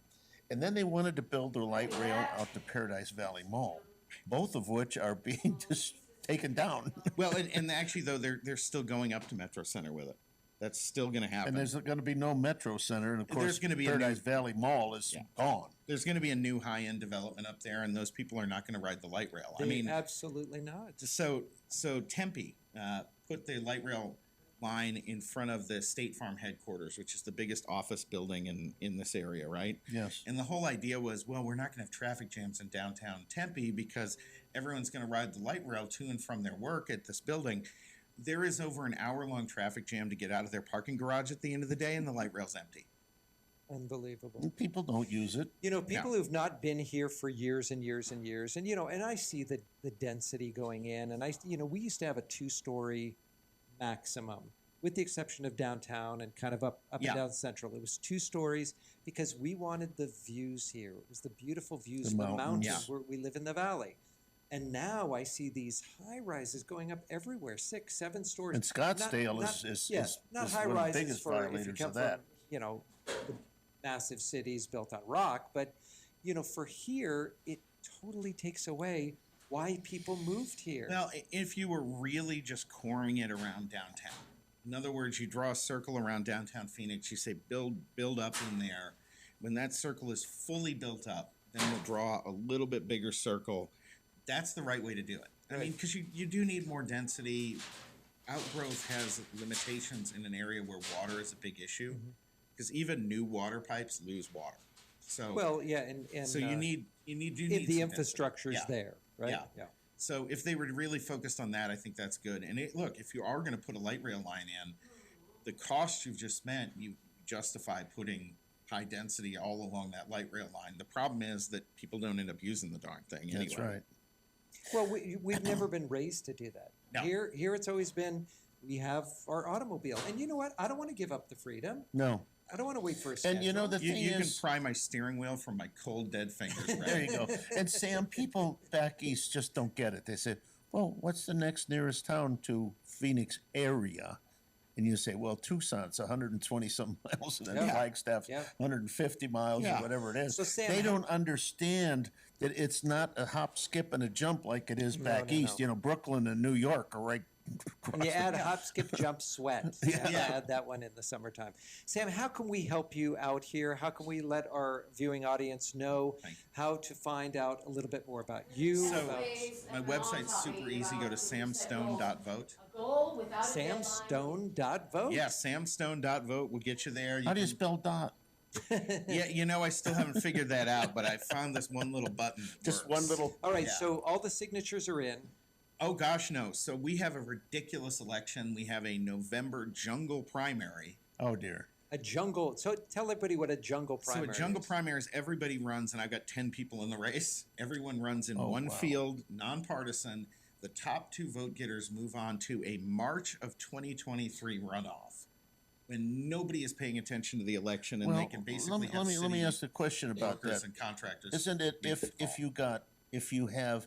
Speaker 2: And then they wanted to build the light rail out to Paradise Valley Mall, both of which are being just taken down.
Speaker 5: Well, and actually, though, they're still going up to Metro Center with it. That's still going to happen.
Speaker 2: And there's going to be no Metro Center, and of course,
Speaker 5: there's going to be
Speaker 2: Paradise Valley Mall is gone.
Speaker 5: There's going to be a new high-end development up there, and those people are not going to ride the light rail.
Speaker 3: Absolutely not.
Speaker 5: So Tempe put the light rail line in front of the State Farm headquarters, which is the biggest office building in this area, right?
Speaker 2: Yes.
Speaker 5: And the whole idea was, well, we're not going to have traffic jams in downtown Tempe because everyone's going to ride the light rail to and from their work at this building. There is over an hour-long traffic jam to get out of their parking garage at the end of the day, and the light rail's empty.
Speaker 3: Unbelievable.
Speaker 2: And people don't use it.
Speaker 3: People who've not been here for years and years and years, and and I see the density going in, and we used to have a 2-story maximum, with the exception of downtown and kind of up and down Central. It was 2 stories because we wanted the views here. It was the beautiful views from the mountains where we live in the valley. And now I see these high rises going up everywhere, 6, 7 stories.
Speaker 2: And Scottsdale is
Speaker 3: not
Speaker 2: is
Speaker 3: high
Speaker 2: one of the
Speaker 3: rises
Speaker 2: biggest
Speaker 3: for if you
Speaker 2: violators
Speaker 3: come
Speaker 2: of that.
Speaker 3: from the massive cities built on rock, but for here it totally takes away why people moved here.
Speaker 5: Well, if you were really just coring it around downtown, in other words, you draw a circle around downtown Phoenix, you say build up in there. When that circle is fully built up, then we'll draw a little bit bigger circle. That's the right way to do it. I mean, because you do need more density. Outgrowth has limitations in an area where water is a big issue, because even new water pipes lose water. So
Speaker 3: and
Speaker 5: so you need
Speaker 3: the infrastructure is there, right?
Speaker 5: Yeah. So if they were really focused on that, I think that's good. And look, if you are going to put a light rail line in, the cost you've just spent, you justify putting high density all along that light rail line. The problem is that people don't end up using the darn thing anyway.
Speaker 2: That's right.
Speaker 3: Well, we've never been raised to do that.
Speaker 5: No.
Speaker 3: Here it's always been, we have our automobile. And you know what? I don't want to give up the freedom.
Speaker 2: No.
Speaker 3: I don't want to wait for a schedule.
Speaker 2: And the thing
Speaker 5: you
Speaker 2: is,
Speaker 5: can pry my steering wheel from my cold, dead fingers. Right?
Speaker 2: There you go. And Sam, people back east just don't get it. They say, well, what's the next nearest town to Phoenix area? And you say, well, Tucson's 120 some miles, and then
Speaker 3: Yeah.
Speaker 2: Flagstaff's
Speaker 3: Yeah.
Speaker 2: 150 miles
Speaker 5: Yeah.
Speaker 2: or whatever it is.
Speaker 3: So, Sam,
Speaker 2: they
Speaker 3: how-
Speaker 2: don't understand that it's not a hop, skip, and a jump like it is back
Speaker 3: no,
Speaker 2: east.
Speaker 3: no.
Speaker 2: You know, Brooklyn and New York are right.
Speaker 3: And you add hop, skip, jump, sweat. You have to
Speaker 5: Yeah.
Speaker 3: add that one in the summertime. Sam, how can we help you out here? How can we let our viewing audience know
Speaker 5: Thank you.
Speaker 3: how to find out a little bit more about you?
Speaker 5: So
Speaker 3: about
Speaker 5: my website's super easy. Go to samstone.vote.
Speaker 3: samstone.vote?
Speaker 5: Yeah, samstone.vote will get you there.
Speaker 2: How do you
Speaker 5: can-
Speaker 2: spell dot?
Speaker 5: Yeah, you know, I still haven't figured that out, but I found this one little button. that
Speaker 2: Just
Speaker 5: works.
Speaker 2: one little.
Speaker 3: All right,
Speaker 5: Yeah.
Speaker 3: so all the signatures are in.
Speaker 5: Oh gosh, no. So we have a ridiculous election. We have a November jungle primary.
Speaker 2: Oh dear.
Speaker 3: A jungle. So tell everybody what a jungle primary
Speaker 5: So a jungle
Speaker 3: is.
Speaker 5: primary is everybody runs, and I've got 10 people in the race. Everyone runs in
Speaker 2: Oh,
Speaker 5: one
Speaker 2: wow.
Speaker 5: field, nonpartisan. The top 2 vote getters move on to a March of 2023 runoff when nobody is paying attention to the election, and
Speaker 2: Well,
Speaker 5: they can basically
Speaker 2: let me
Speaker 5: city
Speaker 2: ask a question about
Speaker 5: workers
Speaker 2: that.
Speaker 5: and contractors.
Speaker 2: Isn't it
Speaker 5: make the call.
Speaker 2: if you have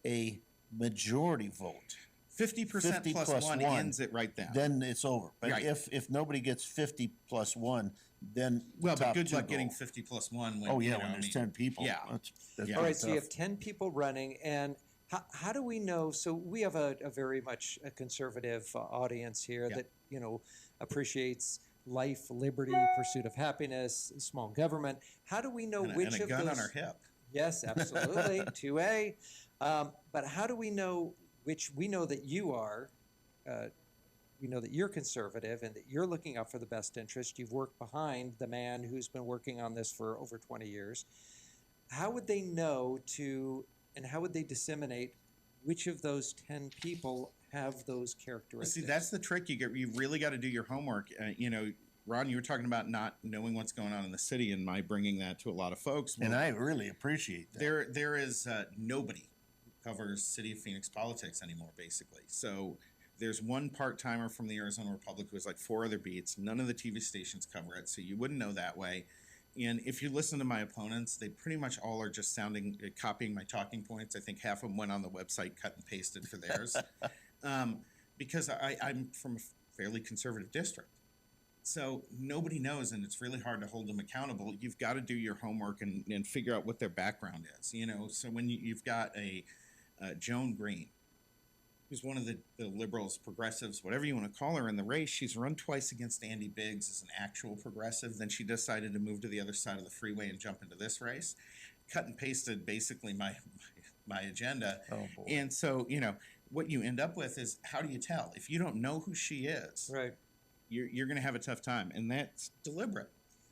Speaker 2: a majority vote,
Speaker 5: 50%
Speaker 2: 50
Speaker 5: plus
Speaker 2: plus
Speaker 5: one
Speaker 2: one,
Speaker 5: ends it right then.
Speaker 2: then it's over. But
Speaker 5: Right.
Speaker 2: if nobody gets 50 plus one, then
Speaker 5: Well, but
Speaker 2: top
Speaker 5: good
Speaker 2: 2
Speaker 5: luck
Speaker 2: go.
Speaker 5: getting 50 plus one. When,
Speaker 2: Oh yeah,
Speaker 5: you know,
Speaker 2: when
Speaker 5: I
Speaker 2: there's
Speaker 5: mean,
Speaker 2: 10 people.
Speaker 5: Yeah.
Speaker 2: That's
Speaker 5: Yeah.
Speaker 2: pretty
Speaker 3: All right, so you
Speaker 2: tough.
Speaker 3: have 10 people running, and how do we know? So we have a very much a conservative audience here
Speaker 5: Yeah.
Speaker 3: that, you know, appreciates life, liberty, pursuit of happiness, small government. How do we know
Speaker 5: and,
Speaker 3: which
Speaker 5: and a
Speaker 3: of
Speaker 5: gun
Speaker 3: those?
Speaker 5: on our hip.
Speaker 3: Yes, absolutely, 2A. But how do we know which? We know that you are. We know that you're conservative and that you're looking out for the best interest. You've worked behind the man who's been working on this for over 20 years. How would they know and how would they disseminate which of those 10 people have those characteristics?
Speaker 5: See, that's the trick. You really got to do your homework. You know, Ron, you were talking about not knowing what's going on in the city, and my bringing that to a lot of folks.
Speaker 2: And
Speaker 5: Well,
Speaker 2: I really appreciate that.
Speaker 5: there is nobody who covers City of Phoenix politics anymore, basically. So there's one part-timer from the Arizona Republic who has like 4 other beats. None of the TV stations cover it, so you wouldn't know that way. And if you listen to my opponents, they pretty much all are just copying my talking points. I think half of them went on the website, cut and pasted for theirs. Because I'm from a fairly conservative district. So nobody knows, and it's really hard to hold them accountable. You've got to do your homework and figure out what their background is. You know, so when you've got a Joan Green, who's one of the liberals, progressives, whatever you want to call her in the race, she's run twice against Andy Biggs as an actual progressive. Then she decided to move to the other side of the freeway and jump into this race. Cut and pasted basically my agenda.
Speaker 2: Oh, boy.
Speaker 5: And so, you know, what you end up with is, how do you tell? If you don't know who she is,
Speaker 3: Right.
Speaker 5: you're going to have a tough time, and that's deliberate.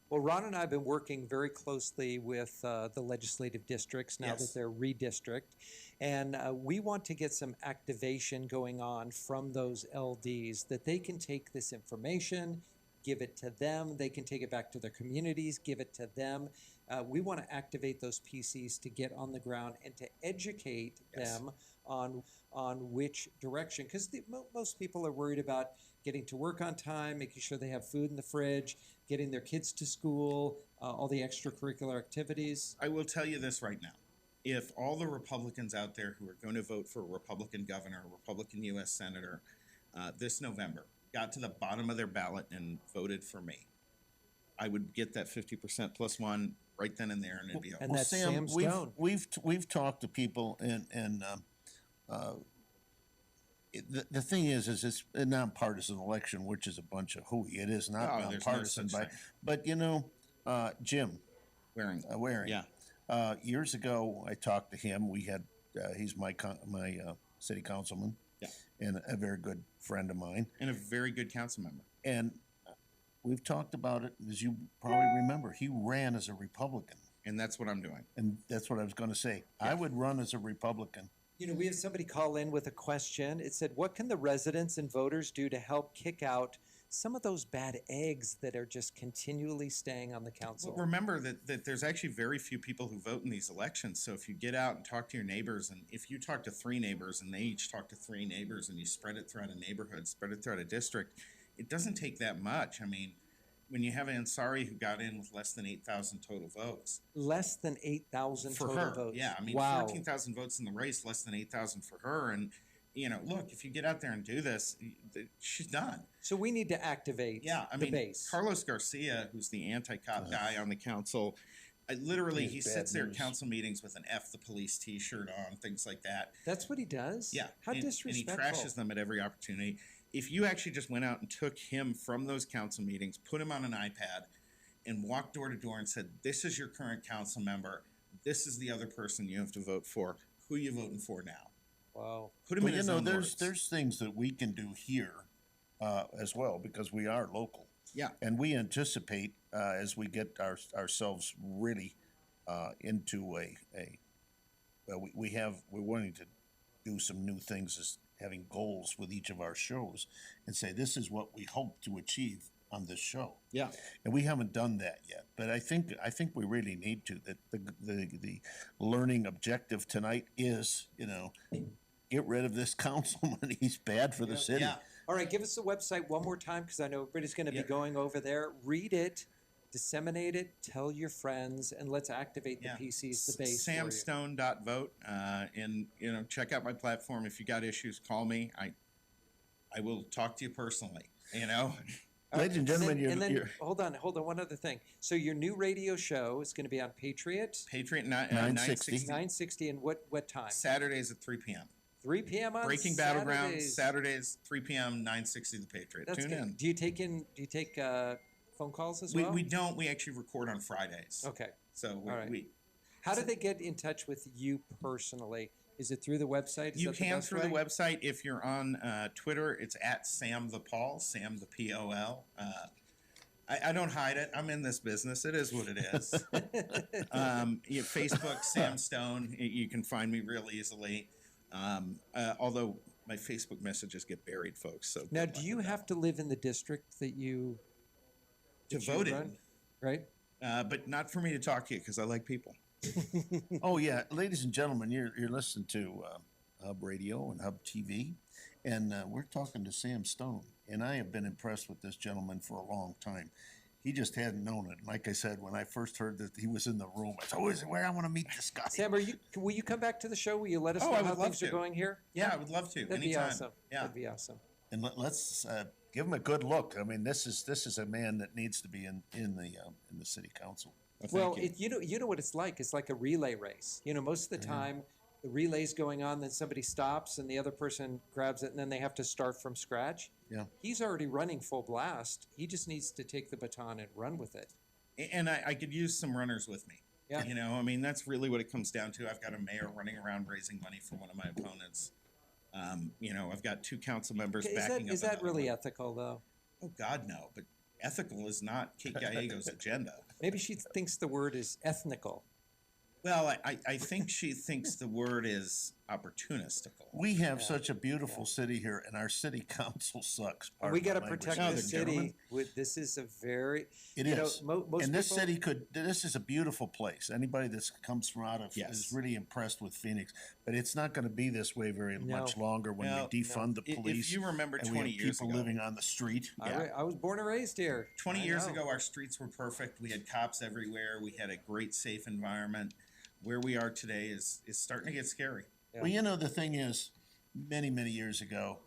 Speaker 3: Well, Ron and I have been working very closely with the legislative districts now
Speaker 5: Yes.
Speaker 3: that they're redistrict. And we want to get some activation going on from those LDs that they can take this information, give it to them. They can take it back to their communities, give it to them. We want to activate those PCs to get on the ground and to educate
Speaker 5: Yes.
Speaker 3: them on which direction. Because most people are worried about getting to work on time, making sure they have food in the fridge, getting their kids to school, all the extracurricular activities.
Speaker 5: I will tell you this right now. If all the Republicans out there who are going to vote for a Republican governor, a Republican U.S. senator this November got to the bottom of their ballot and voted for me, I would get that 50% plus one right then and there, and it'd be over.
Speaker 3: And that's Sam
Speaker 2: Sam,
Speaker 3: Stone.
Speaker 2: we've talked to people, and the thing is it's a nonpartisan election, which is a bunch of hooey. It is not
Speaker 5: Oh, there's no
Speaker 2: nonpartisan,
Speaker 5: such thing.
Speaker 2: but you know, Jim
Speaker 5: Wearing.
Speaker 2: Waring.
Speaker 5: Yeah.
Speaker 2: Years ago, I talked to him. We had he's my city councilman,
Speaker 5: Yeah.
Speaker 2: and a very good friend of mine.
Speaker 5: And a very good council member.
Speaker 2: And we've talked about it, as you probably remember. He ran as a Republican,
Speaker 5: And that's what I'm doing.
Speaker 2: and that's what I was going to say. I would run as a Republican.
Speaker 3: You know, we have somebody call in with a question. It said, what can the residents and voters do to help kick out some of those bad eggs that are just continually staying on the council?
Speaker 5: Well, remember that there's actually very few people who vote in these elections. So if you get out and talk to your neighbors, and if you talk to 3 neighbors and they each talk to 3 neighbors, and you spread it throughout a neighborhood, spread it throughout a district, it doesn't take that much. I mean, when you have Ansari who got in with less than 8,000 total votes.
Speaker 3: Less than 8,000
Speaker 5: For
Speaker 3: total
Speaker 5: her,
Speaker 3: votes.
Speaker 5: yeah. I mean,
Speaker 3: wow.
Speaker 5: 14,000 votes in the race, less than 8,000 for her. And look, if you get out there and do this, she's done.
Speaker 3: So we need to activate the base.
Speaker 5: Carlos Garcia, who's the anti-cop guy on the council, he sits there at council meetings with an F the police T-shirt on, things like that.
Speaker 3: That's what he does?
Speaker 5: Yeah.
Speaker 3: How disrespectful.
Speaker 5: And he trashes them at every opportunity. If you actually just went out and took him from those council meetings, put him on an iPad, and walked door to door and said, this is your current council member, this is the other person you have to vote for, who are you voting for now?
Speaker 3: Wow.
Speaker 5: Put him in his own
Speaker 2: there's
Speaker 5: words.
Speaker 2: things that we can do here as well because we are local.
Speaker 5: Yeah.
Speaker 2: And we anticipate as we get ourselves really into we're wanting to do some new things as having goals with each of our shows and say this is what we hope to achieve on this show.
Speaker 5: Yeah.
Speaker 2: And we haven't done that yet, but I think we really need to. That the learning objective tonight is get rid of this councilman. He's bad for the city.
Speaker 5: Yeah.
Speaker 3: All right, give us the website one more time because I know everybody's going to be going over there. Read it, disseminate it, tell your friends, and let's activate the PCs, the base.
Speaker 5: Samstone.vote. And check out my platform. If you got issues, call me. I will talk to you personally.
Speaker 2: Ladies and gentlemen,
Speaker 3: hold on, one other thing. So your new radio show is going to be on Patriot?
Speaker 5: Patriot
Speaker 2: 960.
Speaker 3: 960, and what time?
Speaker 5: Saturdays at 3 p.m.
Speaker 3: 3 p.m. on
Speaker 5: Breaking
Speaker 3: Saturdays.
Speaker 5: Battleground, Saturdays, 3 p.m., 960 The Patriot.
Speaker 3: That's
Speaker 5: Tune
Speaker 3: good.
Speaker 5: in.
Speaker 3: Do you take phone calls as well?
Speaker 5: We don't. We actually record on Fridays.
Speaker 3: Okay.
Speaker 5: So
Speaker 3: All right. How do they get in touch with you personally? Is it through the website?
Speaker 5: You can through the website. If you're on Twitter, it's at Sam the Paul, Sam the P-O-L. I don't hide it. I'm in this business. It is what it is. Facebook, Sam Stone. You can find me real easily. Although my Facebook messages get buried, folks. So
Speaker 3: now, do you have to live in the district that you
Speaker 5: vote in?
Speaker 3: Right.
Speaker 5: But not for me to talk to you because I like people.
Speaker 2: Oh yeah, ladies and gentlemen, you're listening to Hub Radio and Hub TV, and we're talking to Sam Stone. And I have been impressed with this gentleman for a long time. He just hadn't known it. Like I said, when I first heard that he was in the room, I said, "Oh, is it where I want to meet this guy?"
Speaker 3: Sam, will you come back to the show? Will you let us know how things are going here?
Speaker 5: Yeah, I would love to.
Speaker 3: That'd
Speaker 5: Anytime.
Speaker 3: be awesome.
Speaker 5: Yeah,
Speaker 3: that'd be awesome.
Speaker 2: And let's give him a good look. I mean, this is a man that needs to be in the city council.
Speaker 3: Well, you know what it's like. It's like a relay race. Most of the time, the relay's going on, then somebody stops, and the other person grabs it, and then they have to start from scratch.
Speaker 2: Yeah,
Speaker 3: he's already running full blast. He just needs to take the baton and run with it.
Speaker 5: And I could use some runners with me.
Speaker 3: Yeah,
Speaker 5: that's really what it comes down to. I've got a mayor running around raising money for one of my opponents. I've got 2 council members backing up.
Speaker 3: Is that really ethical, though?
Speaker 5: Oh God, no. But ethical is not Kate Gallego's agenda.
Speaker 3: Maybe she thinks the word is ethnical.
Speaker 5: Well, I think she thinks the word is opportunistical.
Speaker 2: We have such a beautiful city here, and our city council sucks.
Speaker 3: We got to protect the city. This is a very
Speaker 2: and this city this is a beautiful place. Anybody that comes from out of is really impressed with Phoenix, but it's not going to be this way very much longer when we defund the police.
Speaker 5: If you remember 20 years ago,
Speaker 2: people living on the street.
Speaker 3: I was born and raised here.
Speaker 5: 20 years ago, our streets were perfect. We had cops everywhere. We had a great, safe environment. Where we are today is starting to get scary.
Speaker 2: Yeah. Well, the thing is, many years ago,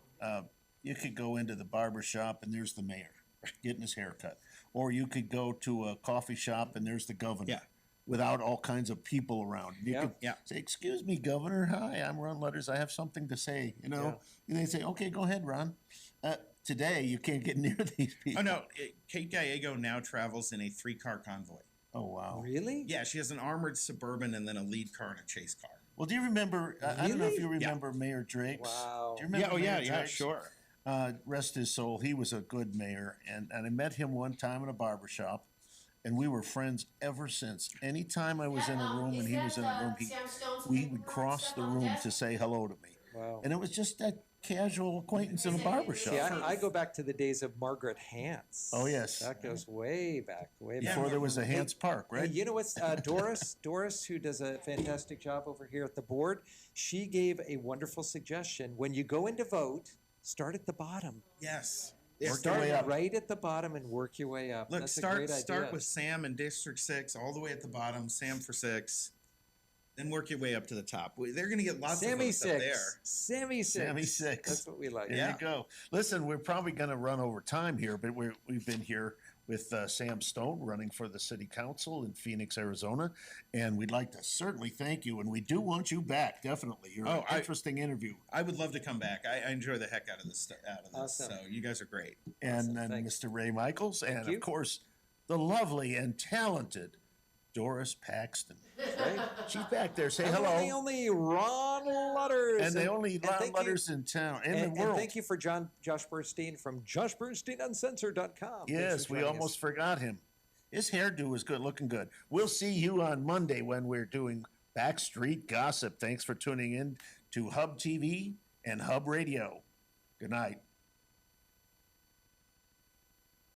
Speaker 2: you could go into the barber shop and there's the mayor getting his hair cut. Or you could go to a coffee shop and there's the governor without all kinds of people around. You could say, "Excuse me, Governor. Hi, I'm Ron Letters. I have something to say." And they say, "Okay, go ahead, Ron." Today, you can't get near these people.
Speaker 5: Oh, no. Kate Gallego now travels in a 3-car convoy.
Speaker 2: Oh, wow.
Speaker 3: Really?
Speaker 5: Yeah, she has an armored Suburban and then a lead car and a chase car.
Speaker 2: Well, do you remember, I don't know if you remember Mayor Drakes.
Speaker 3: Wow.
Speaker 2: Do you remember Mayor Drakes?
Speaker 5: Yeah, sure.
Speaker 2: Rest his soul. He was a good mayor. And I met him one time in a barber shop, and we were friends ever since. Anytime I was in a room and he was in a room, we would cross the room to say hello to me.
Speaker 3: Wow.
Speaker 2: And it was just that casual acquaintance in a barber shop.
Speaker 3: See, I go back to the days of Margaret Hance.
Speaker 2: Oh, yes.
Speaker 3: That goes way back.
Speaker 2: Before there was a Hance Park, right?
Speaker 3: You know what's Doris, who does a fantastic job over here at the board, she gave a wonderful suggestion. When you go in to vote, start at the bottom.
Speaker 5: Yes.
Speaker 3: Start right at the bottom and work your way up.
Speaker 5: Look,
Speaker 3: That's a great idea.
Speaker 5: start with Sam in District 6, all the way at the bottom, Sam for 6. then work your way up to the top. They're going to get lots
Speaker 3: Sammy
Speaker 5: of votes up there.
Speaker 3: Sammy Six.
Speaker 2: Sammy Six.
Speaker 3: That's what we like.
Speaker 2: There you go. Listen, we're probably going to run over time here, but we've been here with Sam Stone running for the city council in Phoenix, Arizona, and we'd like to certainly thank you, and we do want you back, definitely. You're an interesting interview.
Speaker 5: I would love to come back. I enjoy the heck out of this.
Speaker 3: Awesome.
Speaker 5: So you guys are great.
Speaker 2: And then Mr. Ray Michaels, and of course, the lovely and talented Doris Paxton.
Speaker 3: Right?
Speaker 2: She's back there. Say
Speaker 3: And
Speaker 2: hello.
Speaker 3: The only Ron Lutters.
Speaker 2: And the only Ron Lutters in town, in the world.
Speaker 3: And thank you for Josh Bernstein from JoshBernsteinUncensored.com.
Speaker 2: Yes, we almost forgot him. His hairdo is good, looking good. We'll see you on Monday when we're doing Backstreet Gossip. Thanks for tuning in to Hub TV and Hub Radio. Good night.